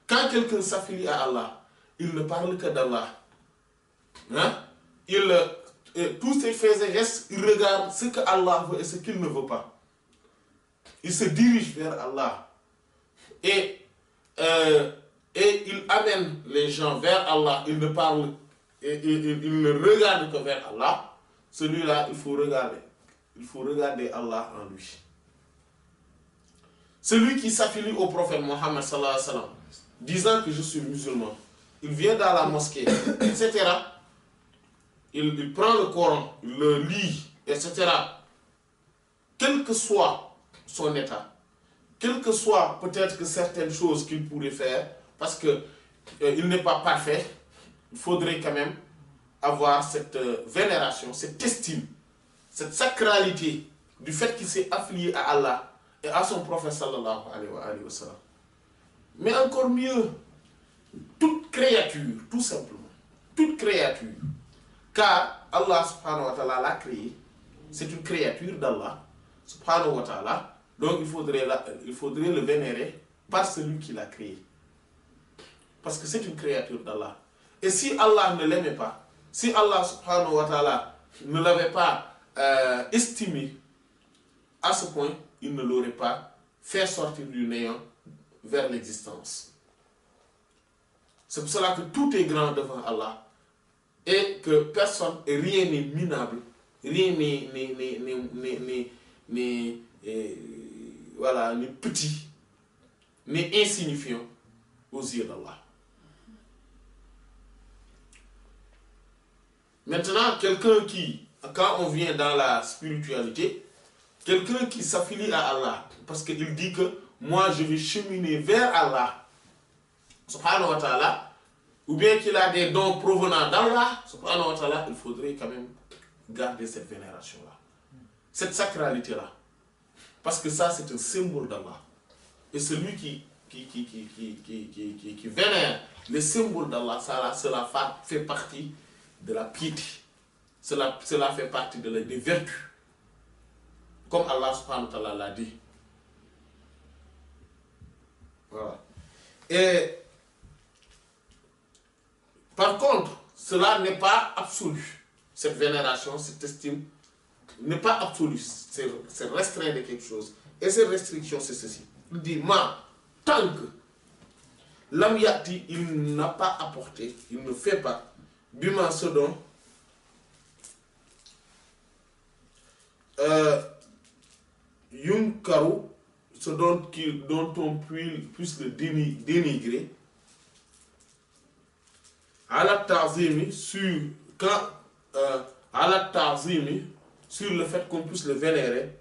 Quand quelqu'un s'affilie à Allah, il ne parle que d'Allah. Hein? Tous ses faits et gestes, il regarde ce que Allah veut et ce qu'il ne veut pas. Il se dirige vers Allah. Et il amène les gens vers Allah. Il ne parle, il ne regarde que vers Allah. celui-là, il faut regarder. Il faut regarder Allah en lui. Celui qui s'affilie au prophète Mohammed sallallahu alayhi wa sallam, disant que je suis musulman, il vient dans la mosquée, etc. Il prend le Coran, il le lit, etc. Quel que soit son état, quel que soit peut-être que certaines choses qu'il pourrait faire, parce que il n'est pas parfait, il faudrait quand même avoir cette vénération, cette estime, cette sacralité du fait qu'il s'est affilié à Allah et à son prophète sallallahu alayhi wa sallam. Mais encore mieux, toute créature, tout simplement, toute créature, car Allah subhanahu wa ta'ala l'a créé, c'est une créature d'Allah subhanahu wa ta'ala, donc il faudrait le vénérer par celui qui l'a créé. Parce que c'est une créature d'Allah. Et si Allah ne l'aimait pas, si Allah subhanahu wa ta'ala ne l'avait pas estimé à ce point, il ne l'aurait pas fait sortir du néant vers l'existence. C'est pour cela que tout est grand devant Allah et que personne et rien n'est minable, rien n'est petit, n'est insignifiant aux yeux d'Allah. Maintenant, quelqu'un qui, quand on vient dans la spiritualité, quelqu'un qui s'affilie à Allah, parce qu'il dit que moi je vais cheminer vers Allah, subhanahu wa ta'ala, ou bien qu'il a des dons provenant d'Allah, subhanahu wa ta'ala, il faudrait quand même garder cette vénération-là, cette sacralité-là. Parce que ça, c'est un symbole d'Allah. Et celui qui vénère les symboles d'Allah, cela fait partie de la piété. Cela fait partie des vertus. Comme Allah subhanahu wa ta'ala l'a dit. Voilà. Et par contre, cela n'est pas absolu. Cette vénération, cette estime n'est pas absolue. C'est restreint de quelque chose. Et cette restriction, c'est ceci. Il dit, tant que l'am yati, il n'a pas apporté, il ne fait pas, bima ce dont yunkaru, ce dont on puisse le dénigrer, ala ta'zimi, sur le fait qu'on puisse le vénérer,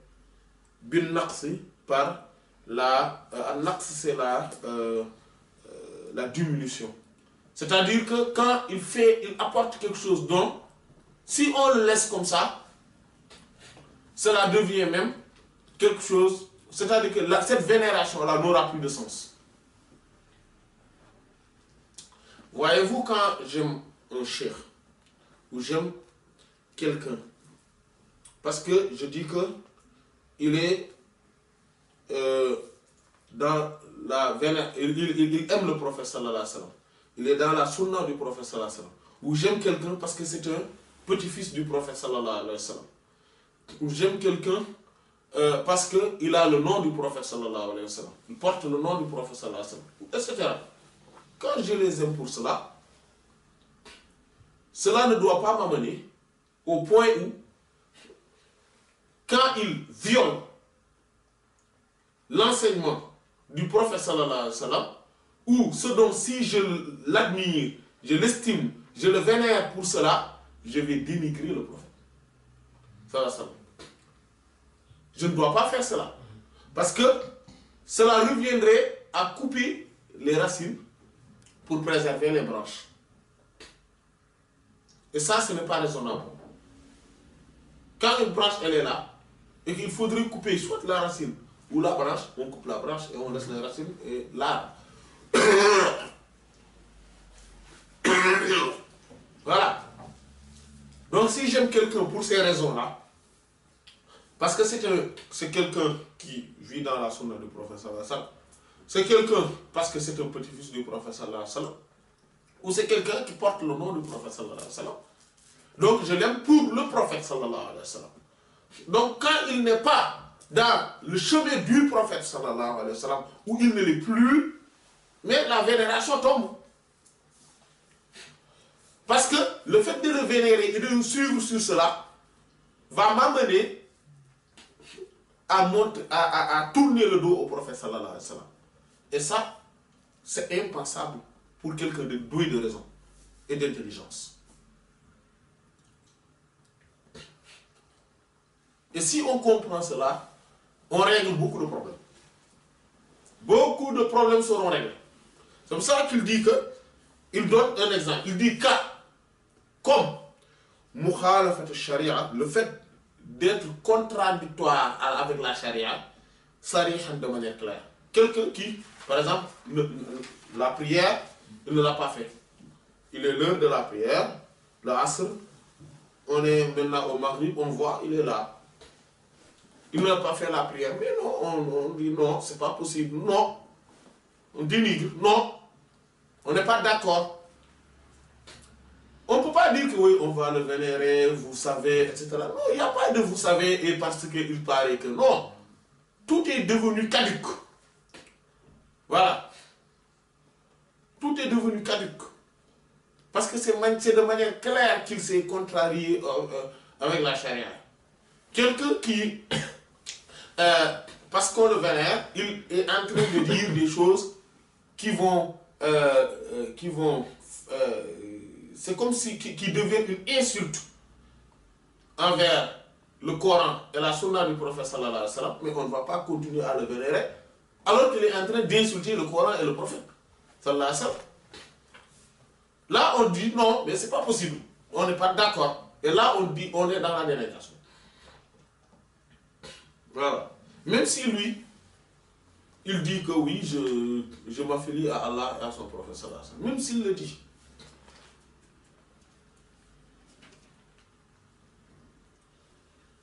bin naqsi, par la naqs, c'est la diminution. C'est-à-dire que quand il apporte quelque chose dont, si on le laisse comme ça, cela devient même quelque chose, c'est-à-dire que cette vénération-là n'aura plus de sens. Voyez-vous, quand j'aime un cheikh, ou j'aime quelqu'un, parce que je dis que il est dans la vénération, il aime le prophète sallallahu alayhi wa sallam, il est dans la sunna du prophète sallallahu alayhi wa sallam, ou j'aime quelqu'un parce que c'est un petit-fils du prophète sallallahu alayhi wa sallam, ou j'aime quelqu'un parce qu'il a le nom du prophète sallallahu alayhi wa sallam, il porte le nom du prophète sallallahu alayhi wa sallam, etc. Quand je les aime pour cela, cela ne doit pas m'amener au point où, quand ils violent l'enseignement du prophète sallallahu alayhi wa sallam, ou ce dont si je l'admire, je l'estime, je le vénère pour cela, je vais dénigrer le prophète sallallahu alayhi wa sallam. Je ne dois pas faire cela. Parce que cela reviendrait à couper les racines pour préserver les branches. Et ça, ce n'est pas raisonnable. Quand une branche, elle est là, et qu'il faudrait couper soit la racine ou la branche, on coupe la branche et on laisse la racine et l'arbre. Voilà. Donc si j'aime quelqu'un pour ces raisons-là, parce que c'est quelqu'un qui vit dans la sunna du prophète sallallahu alayhi wa sallam, c'est quelqu'un parce que c'est un petit-fils du prophète sallallahu alayhi wa sallam, ou c'est quelqu'un qui porte le nom du prophète sallallahu alayhi wa sallam. Donc je l'aime pour le prophète sallallahu alayhi wa sallam. Donc quand il n'est pas dans le chemin du prophète sallallahu alayhi wa sallam, où il ne l'est plus, mais la vénération tombe. Parce que le fait de le vénérer et de le suivre sur cela va m'amener à tourner le dos au prophète sallallahu alayhi wa sallam. Et ça, c'est impensable pour quelqu'un de doué de raison et d'intelligence. Et si on comprend cela, on règle beaucoup de problèmes. Beaucoup de problèmes seront réglés. C'est pour ça qu'il dit que, il donne un exemple. Il dit que, comme mukhalafat al-sharia, le fait d'être contradictoire avec la charia, sarihan de manière claire. Quelqu'un qui, par exemple, la prière, il ne l'a pas fait. Il est l'heure de la prière, le asr, on est maintenant au maghrib, on voit, il est là. Il n'a pas fait la prière, mais non, on dit non, c'est pas possible, non. On dénigre, non. On n'est pas d'accord. On ne peut pas dire que oui, on va le vénérer, vous savez, etc. Non, il n'y a pas de vous savez et parce qu'il paraît que non. Tout est devenu caduc. Voilà. Tout est devenu caduc. Parce que c'est de manière claire qu'il s'est contrarié avec la charia. Quelqu'un qui, parce qu'on le vénère, il est en train de dire des choses qui vont c'est comme si qui devient une insulte envers le Coran et la sunna du prophète sallallahu alayhi wa sallam, mais on ne va pas continuer à le vénérer alors qu'il est en train d'insulter le Coran et le prophète sallallahu alayhi wa sallam. Là on dit non, mais c'est pas possible, on n'est pas d'accord, et là on dit on est dans la dénégation. Voilà. Même si lui il dit que oui, je m'affilie à Allah et à son prophète sallallahu alayhi wa sallam, même s'il le dit.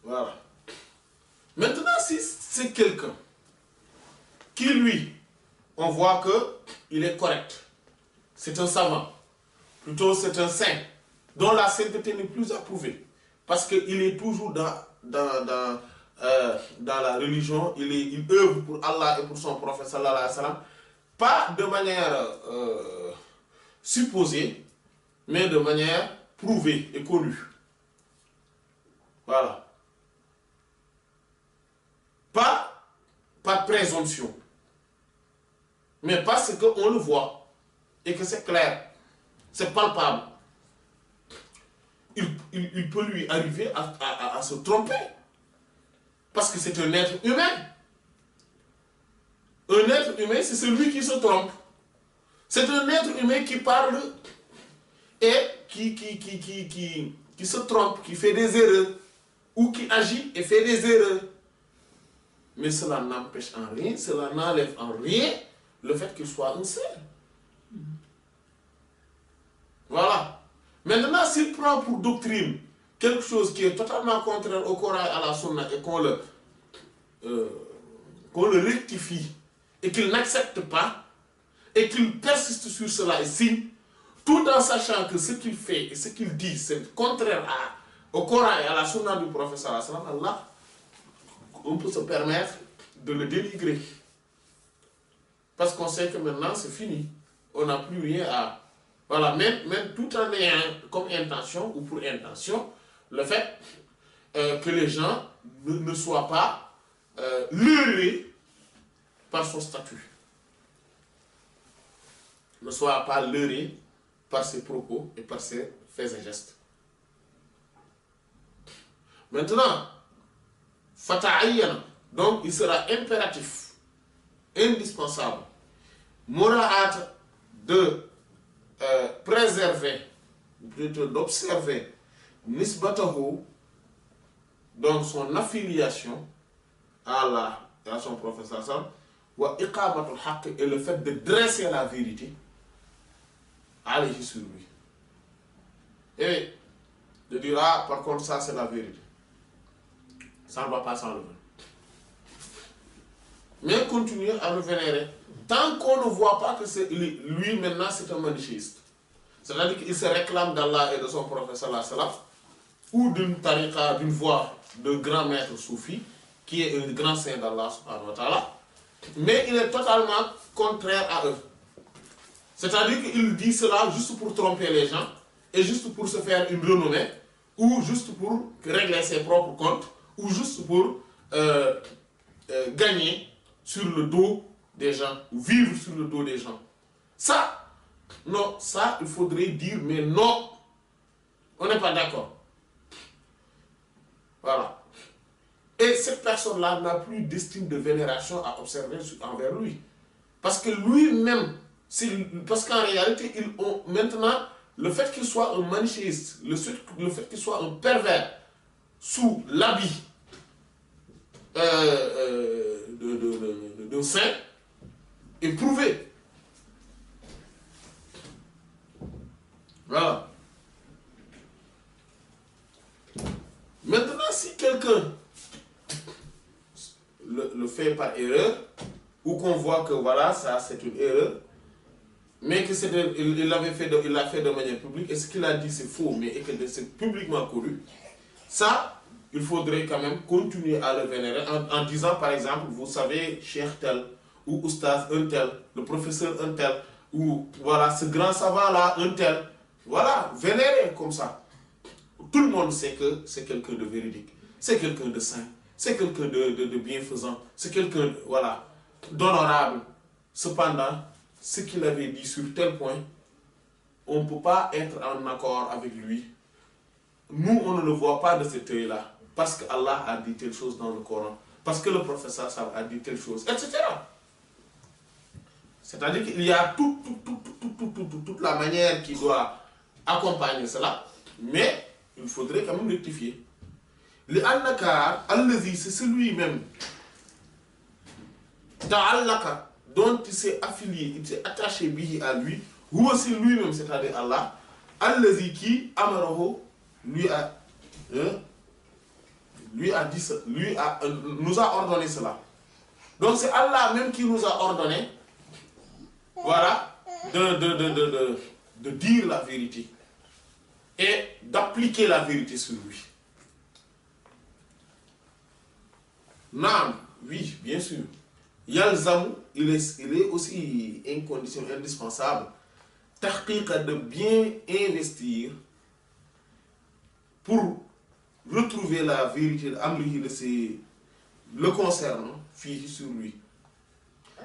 Voilà. Maintenant, si c'est quelqu'un qui, lui, on voit qu'il est correct, c'est un savant, plutôt c'est un saint, dont la sainteté n'est plus approuvée, parce qu'il est toujours dans la religion, il œuvre pour Allah et pour son prophète sallallahu alayhi wa sallam, pas de manière supposée, mais de manière prouvée et connue. Voilà. Pas par présomption, mais parce qu'on le voit et que c'est clair, c'est palpable. Il peut lui arriver à se tromper, parce que c'est un être humain. Un être humain, c'est celui qui se trompe. C'est un être humain qui parle et qui se trompe, qui fait des erreurs, ou qui agit et fait des erreurs. Mais cela n'empêche en rien, cela n'enlève en rien le fait qu'il soit un saint. Voilà. Maintenant, s'il prend pour doctrine quelque chose qui est totalement contraire au Coran et à la Sunna et qu'on le rectifie et qu'il n'accepte pas et qu'il persiste sur cela et signe, tout en sachant que ce qu'il fait et ce qu'il dit c'est contraire au Coran et à la Sunna du prophète sallallahu alayhi wa sallam, Allah, on peut se permettre de le dénigrer. Parce qu'on sait que maintenant c'est fini. On n'a plus rien à... Voilà, même tout en ayant comme intention ou pour intention, le fait que les gens ne soient pas leurrés par son statut. Ne soient pas leurrés par ses propos et par ses faits et gestes. Maintenant, fata'ayyana, donc il sera impératif, indispensable, mura'at de préserver, d'observer nisbatahu, donc son affiliation à son prophète sallam, wa iqamatul haqq, et le fait de dresser la vérité alayhi sur lui. Et de dire ah par contre ça c'est la vérité. Ça ne va pas s'enlever. Mais continuer à le vénérer. Tant qu'on ne voit pas que lui maintenant c'est un manichéiste. C'est-à-dire qu'il se réclame d'Allah et de son prophète sallallahu alayhi wa sallam, ou d'une tariqa, d'une voie de grand maître soufi, qui est un grand saint d'Allah subhanahu wa ta'ala, mais il est totalement contraire à eux. C'est-à-dire qu'il dit cela juste pour tromper les gens, et juste pour se faire une renommée, ou juste pour régler ses propres comptes, ou juste pour gagner sur le dos des gens, ou vivre sur le dos des gens. Ça, non, ça, il faudrait dire, mais non, on n'est pas d'accord. Voilà. Et cette personne-là n'a plus d'estime de vénération à observer envers lui. Parce que lui-même, parce qu'en réalité, maintenant, le fait qu'il soit un manichéiste, le fait qu'il soit un pervers sous l'habit de saint est prouvé. Voilà. Maintenant, si quelqu'un le fait par erreur, ou qu'on voit que voilà, ça c'est une erreur, mais que il l'a fait de manière publique, et ce qu'il a dit c'est faux, mais et que c'est publiquement connu, ça, il faudrait quand même continuer à le vénérer en disant par exemple, vous savez, Cheikh tel, ou Oustaz un tel, le professeur un tel, ou voilà, ce grand savant là un tel, voilà, vénérer comme ça. Tout le monde sait que c'est quelqu'un de véridique, c'est quelqu'un de saint, c'est quelqu'un de bienfaisant, c'est quelqu'un, voilà, d'honorable. Cependant, ce qu'il avait dit sur tel point, on ne peut pas être en accord avec lui. Nous, on ne le voit pas de cet œil-là, parce que Allah a dit telle chose dans le Coran, parce que le professeur a dit telle chose, etc. C'est-à-dire qu'il y a toute la manière qui doit accompagner cela, mais il faudrait quand même rectifier. Le annakar, allazi, c'est celui-même, ta'allaka, dont il s'est affilié, il s'est attaché bihi à lui, ou aussi lui-même, c'est-à-dire Allah, allazi qui, amaraho, lui a dit ça, nous a ordonné cela. Donc c'est Allah même qui nous a ordonné, voilà, de dire la vérité et d'appliquer la vérité sur lui. Naam, oui, bien sûr. Yalzamu, il est aussi une condition indispensable, tahqiqa, de bien investir pour retrouver la vérité d'Amrihi, le concernant, fille sur lui.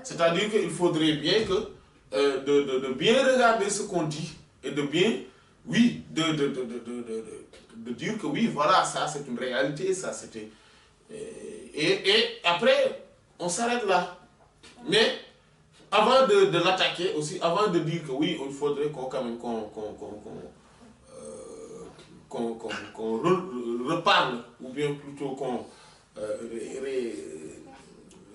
C'est-à-dire qu'il faudrait bien que de bien regarder ce qu'on dit et de bien, oui, de dire que oui, voilà, ça c'est une réalité, ça c'était... Et après, on s'arrête là. Mais avant de l'attaquer aussi, avant de dire que oui, il faudrait qu'on reparle, ou bien plutôt qu'on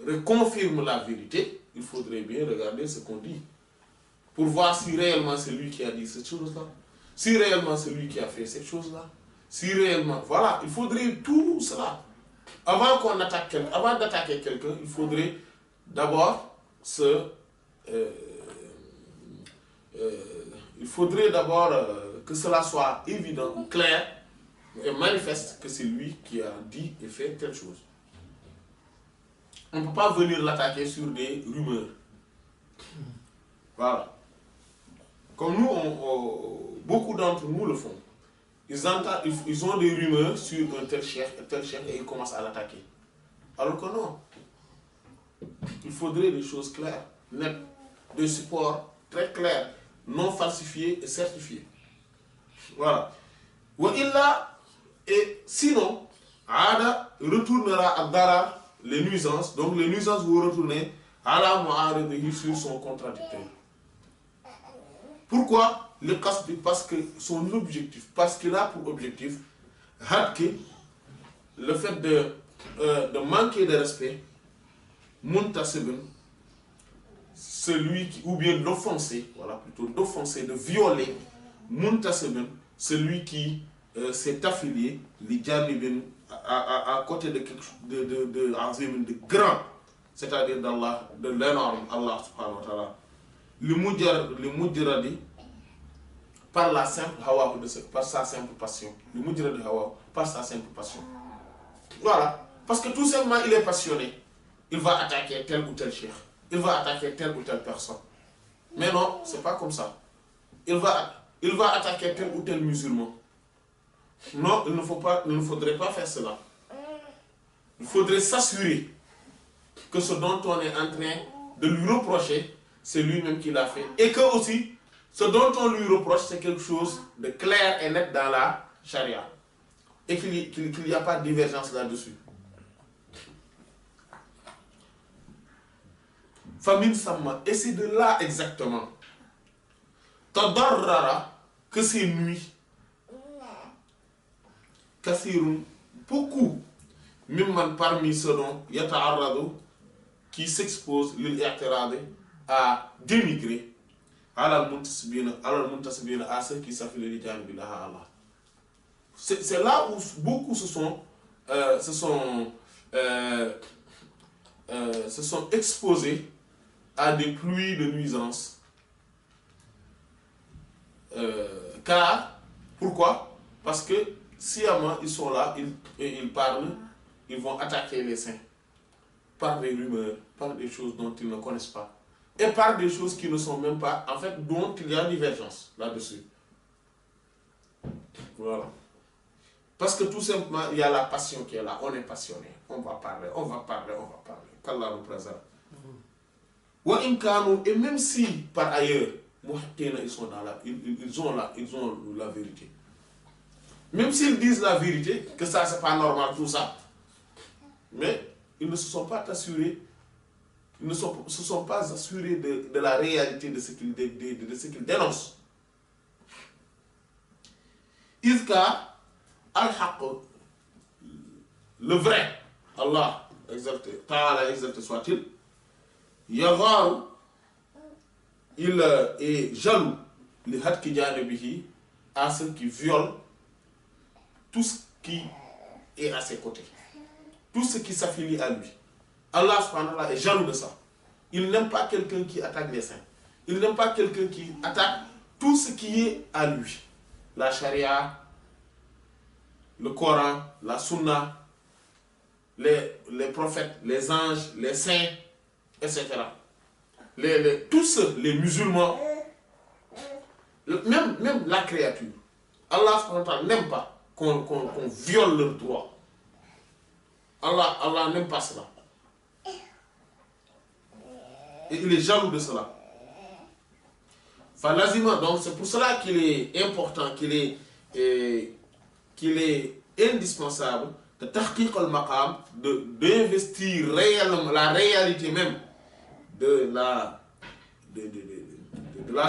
reconfirme la vérité, il faudrait bien regarder ce qu'on dit, pour voir si réellement c'est lui qui a dit cette chose-là, si réellement c'est lui qui a fait cette chose-là, si réellement, voilà, il faudrait tout cela. Avant qu'on attaque avant d'attaquer quelqu'un, il faudrait d'abord il faudrait d'abord que cela soit évident, clair et manifeste que c'est lui qui a dit et fait telle chose. On ne peut pas venir l'attaquer sur des rumeurs. Voilà. Comme nous, beaucoup d'entre nous le font. Ils ont des rumeurs sur un tel chef et ils commencent à l'attaquer. Alors que non. Il faudrait des choses claires, nettes, des supports très clairs, non falsifiés et certifiés. Voilà. Et sinon, Ada retournera à Dara les nuisances. Donc les nuisances vont retourner à la Mu'aridihi sur son contradicteur. Pourquoi? Parce que son objectif, parce qu'il a pour objectif, le fait de manquer de respect, muntasibun, celui qui, ou bien d'offenser, voilà, plutôt d'offenser, de violer, muntasibun, celui qui s'est affilié, à côté de quelque chose de grand, c'est-à-dire d'Allah, de l'énorme Allah subhanahu wa ta'ala. Le mujradi, par la simple hawa, par sa simple passion. Le mujradi hawa, par sa simple passion. Voilà. Parce que tout simplement, il est passionné. Il va attaquer tel ou tel cheikh. Il va attaquer telle ou telle personne. Mais non, c'est pas comme ça. Il va attaquer tel ou tel musulman. Non, il ne faudrait pas faire cela. Il faudrait s'assurer que ce dont on est en train de lui reprocher, c'est lui-même qui l'a fait. Et que aussi, ce dont on lui reproche, c'est quelque chose de clair et net dans la charia. Et qu'il n'y a pas de divergence là-dessus. Famine Samma. Et c'est de là exactement. Tadarrara, que c'est nuit. Kasirun, beaucoup. Mimman parmi ceux dont Yata'arradu, qui s'expose à dénigrer à ceux qui s'affilent à Allah. C'est là où beaucoup se sont exposés à des pluies de nuisances. Car, pourquoi? Parce que sciemment, ils sont là, ils parlent, ils vont attaquer les saints par des rumeurs, par des choses dont ils ne connaissent pas, et par des choses qui ne sont même pas, en fait, dont il y a divergence là-dessus. Voilà. Parce que tout simplement, il y a la passion qui est là, on est passionné, on va parler. Qu'Allah nous préserve. Et même si, par ailleurs, ils sont ils ont la vérité. Même s'ils disent la vérité, que ça c'est pas normal, tout ça, mais ils ne se sont pas assurés, ils ne se sont pas assurés de la réalité de ce qu'ils dénoncent. Izka al-haqq, le vrai, Allah exalté, Ta'ala exalté soit-il, Yagharu, il est jaloux, les hadki janibihi, à ceux qui violent tout ce qui est à ses côtés, tout ce qui s'affilie à lui. Allah subhanahu wa ta'ala est jaloux de ça. Il n'aime pas quelqu'un qui attaque les saints. Il n'aime pas quelqu'un qui attaque tout ce qui est à lui. La charia, le Coran, la sunna, les prophètes, les anges, les saints, etc. Tous ceux, les musulmans, même la créature. Allah subhanahu wa ta'ala n'aime pas qu'on viole leurs droits. Allah n'aime pas cela. Et il est jaloux de cela. Donc c'est pour cela qu'il est important, qu'il est indispensable de tahqiq al-maqam, d'investir réellement la réalité même de la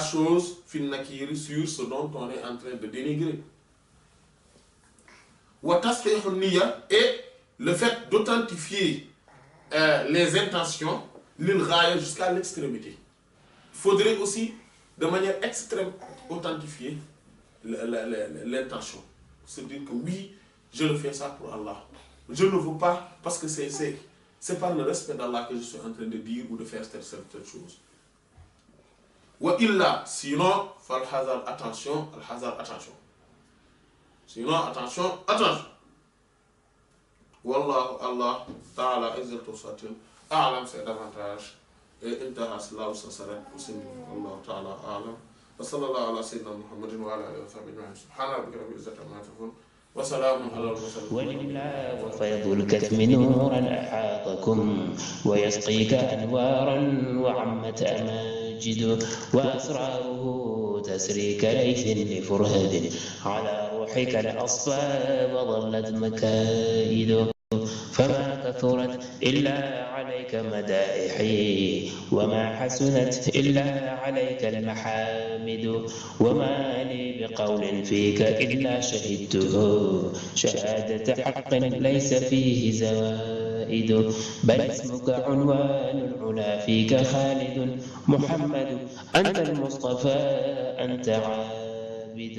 chose fin nakir sur ce dont on est en train de dénigrer. Wa tasfih al-niyya, et le fait d'authentifier les intentions jusqu'à l'extrémité. Il faudrait aussi de manière extrême authentifier l'intention. Se dire que oui, je le fais ça pour Allah. Je ne veux pas, parce que c'est par le respect d'Allah que je suis en train de dire ou de faire certaines choses. Wa illa, sinon, fal hazard, attention, al hazard, attention. Sinon, attention. Wallahu Allah Ta'ala exalté soit-il, a'lam, c'est davantage. Et intaha sallahu sallam, Allah Ta'ala a'lam. Wa sallallahu ala sayyidina Muhammadin wa ala alihi wa sahbihi ajma'in. Subhana rabbika rabbil izzati amma yasifun. Wa salamun ala al-mursalin. ولله وفيض الكتم نورا أحاطكم ويسقيك أنوارا وعمت أماجد وأسراره تسري كليث لفرهد على روحك الأصفى وظلت مكائد فما كثرت إلا عليك مدائحي وما حسنت إلا عليك المحامد وما لي بقول فيك إلا شهدته شهادة حق ليس فيه زوائد بل اسمك عنوان العلا فيك خالد محمد أنت المصطفى أنت عابد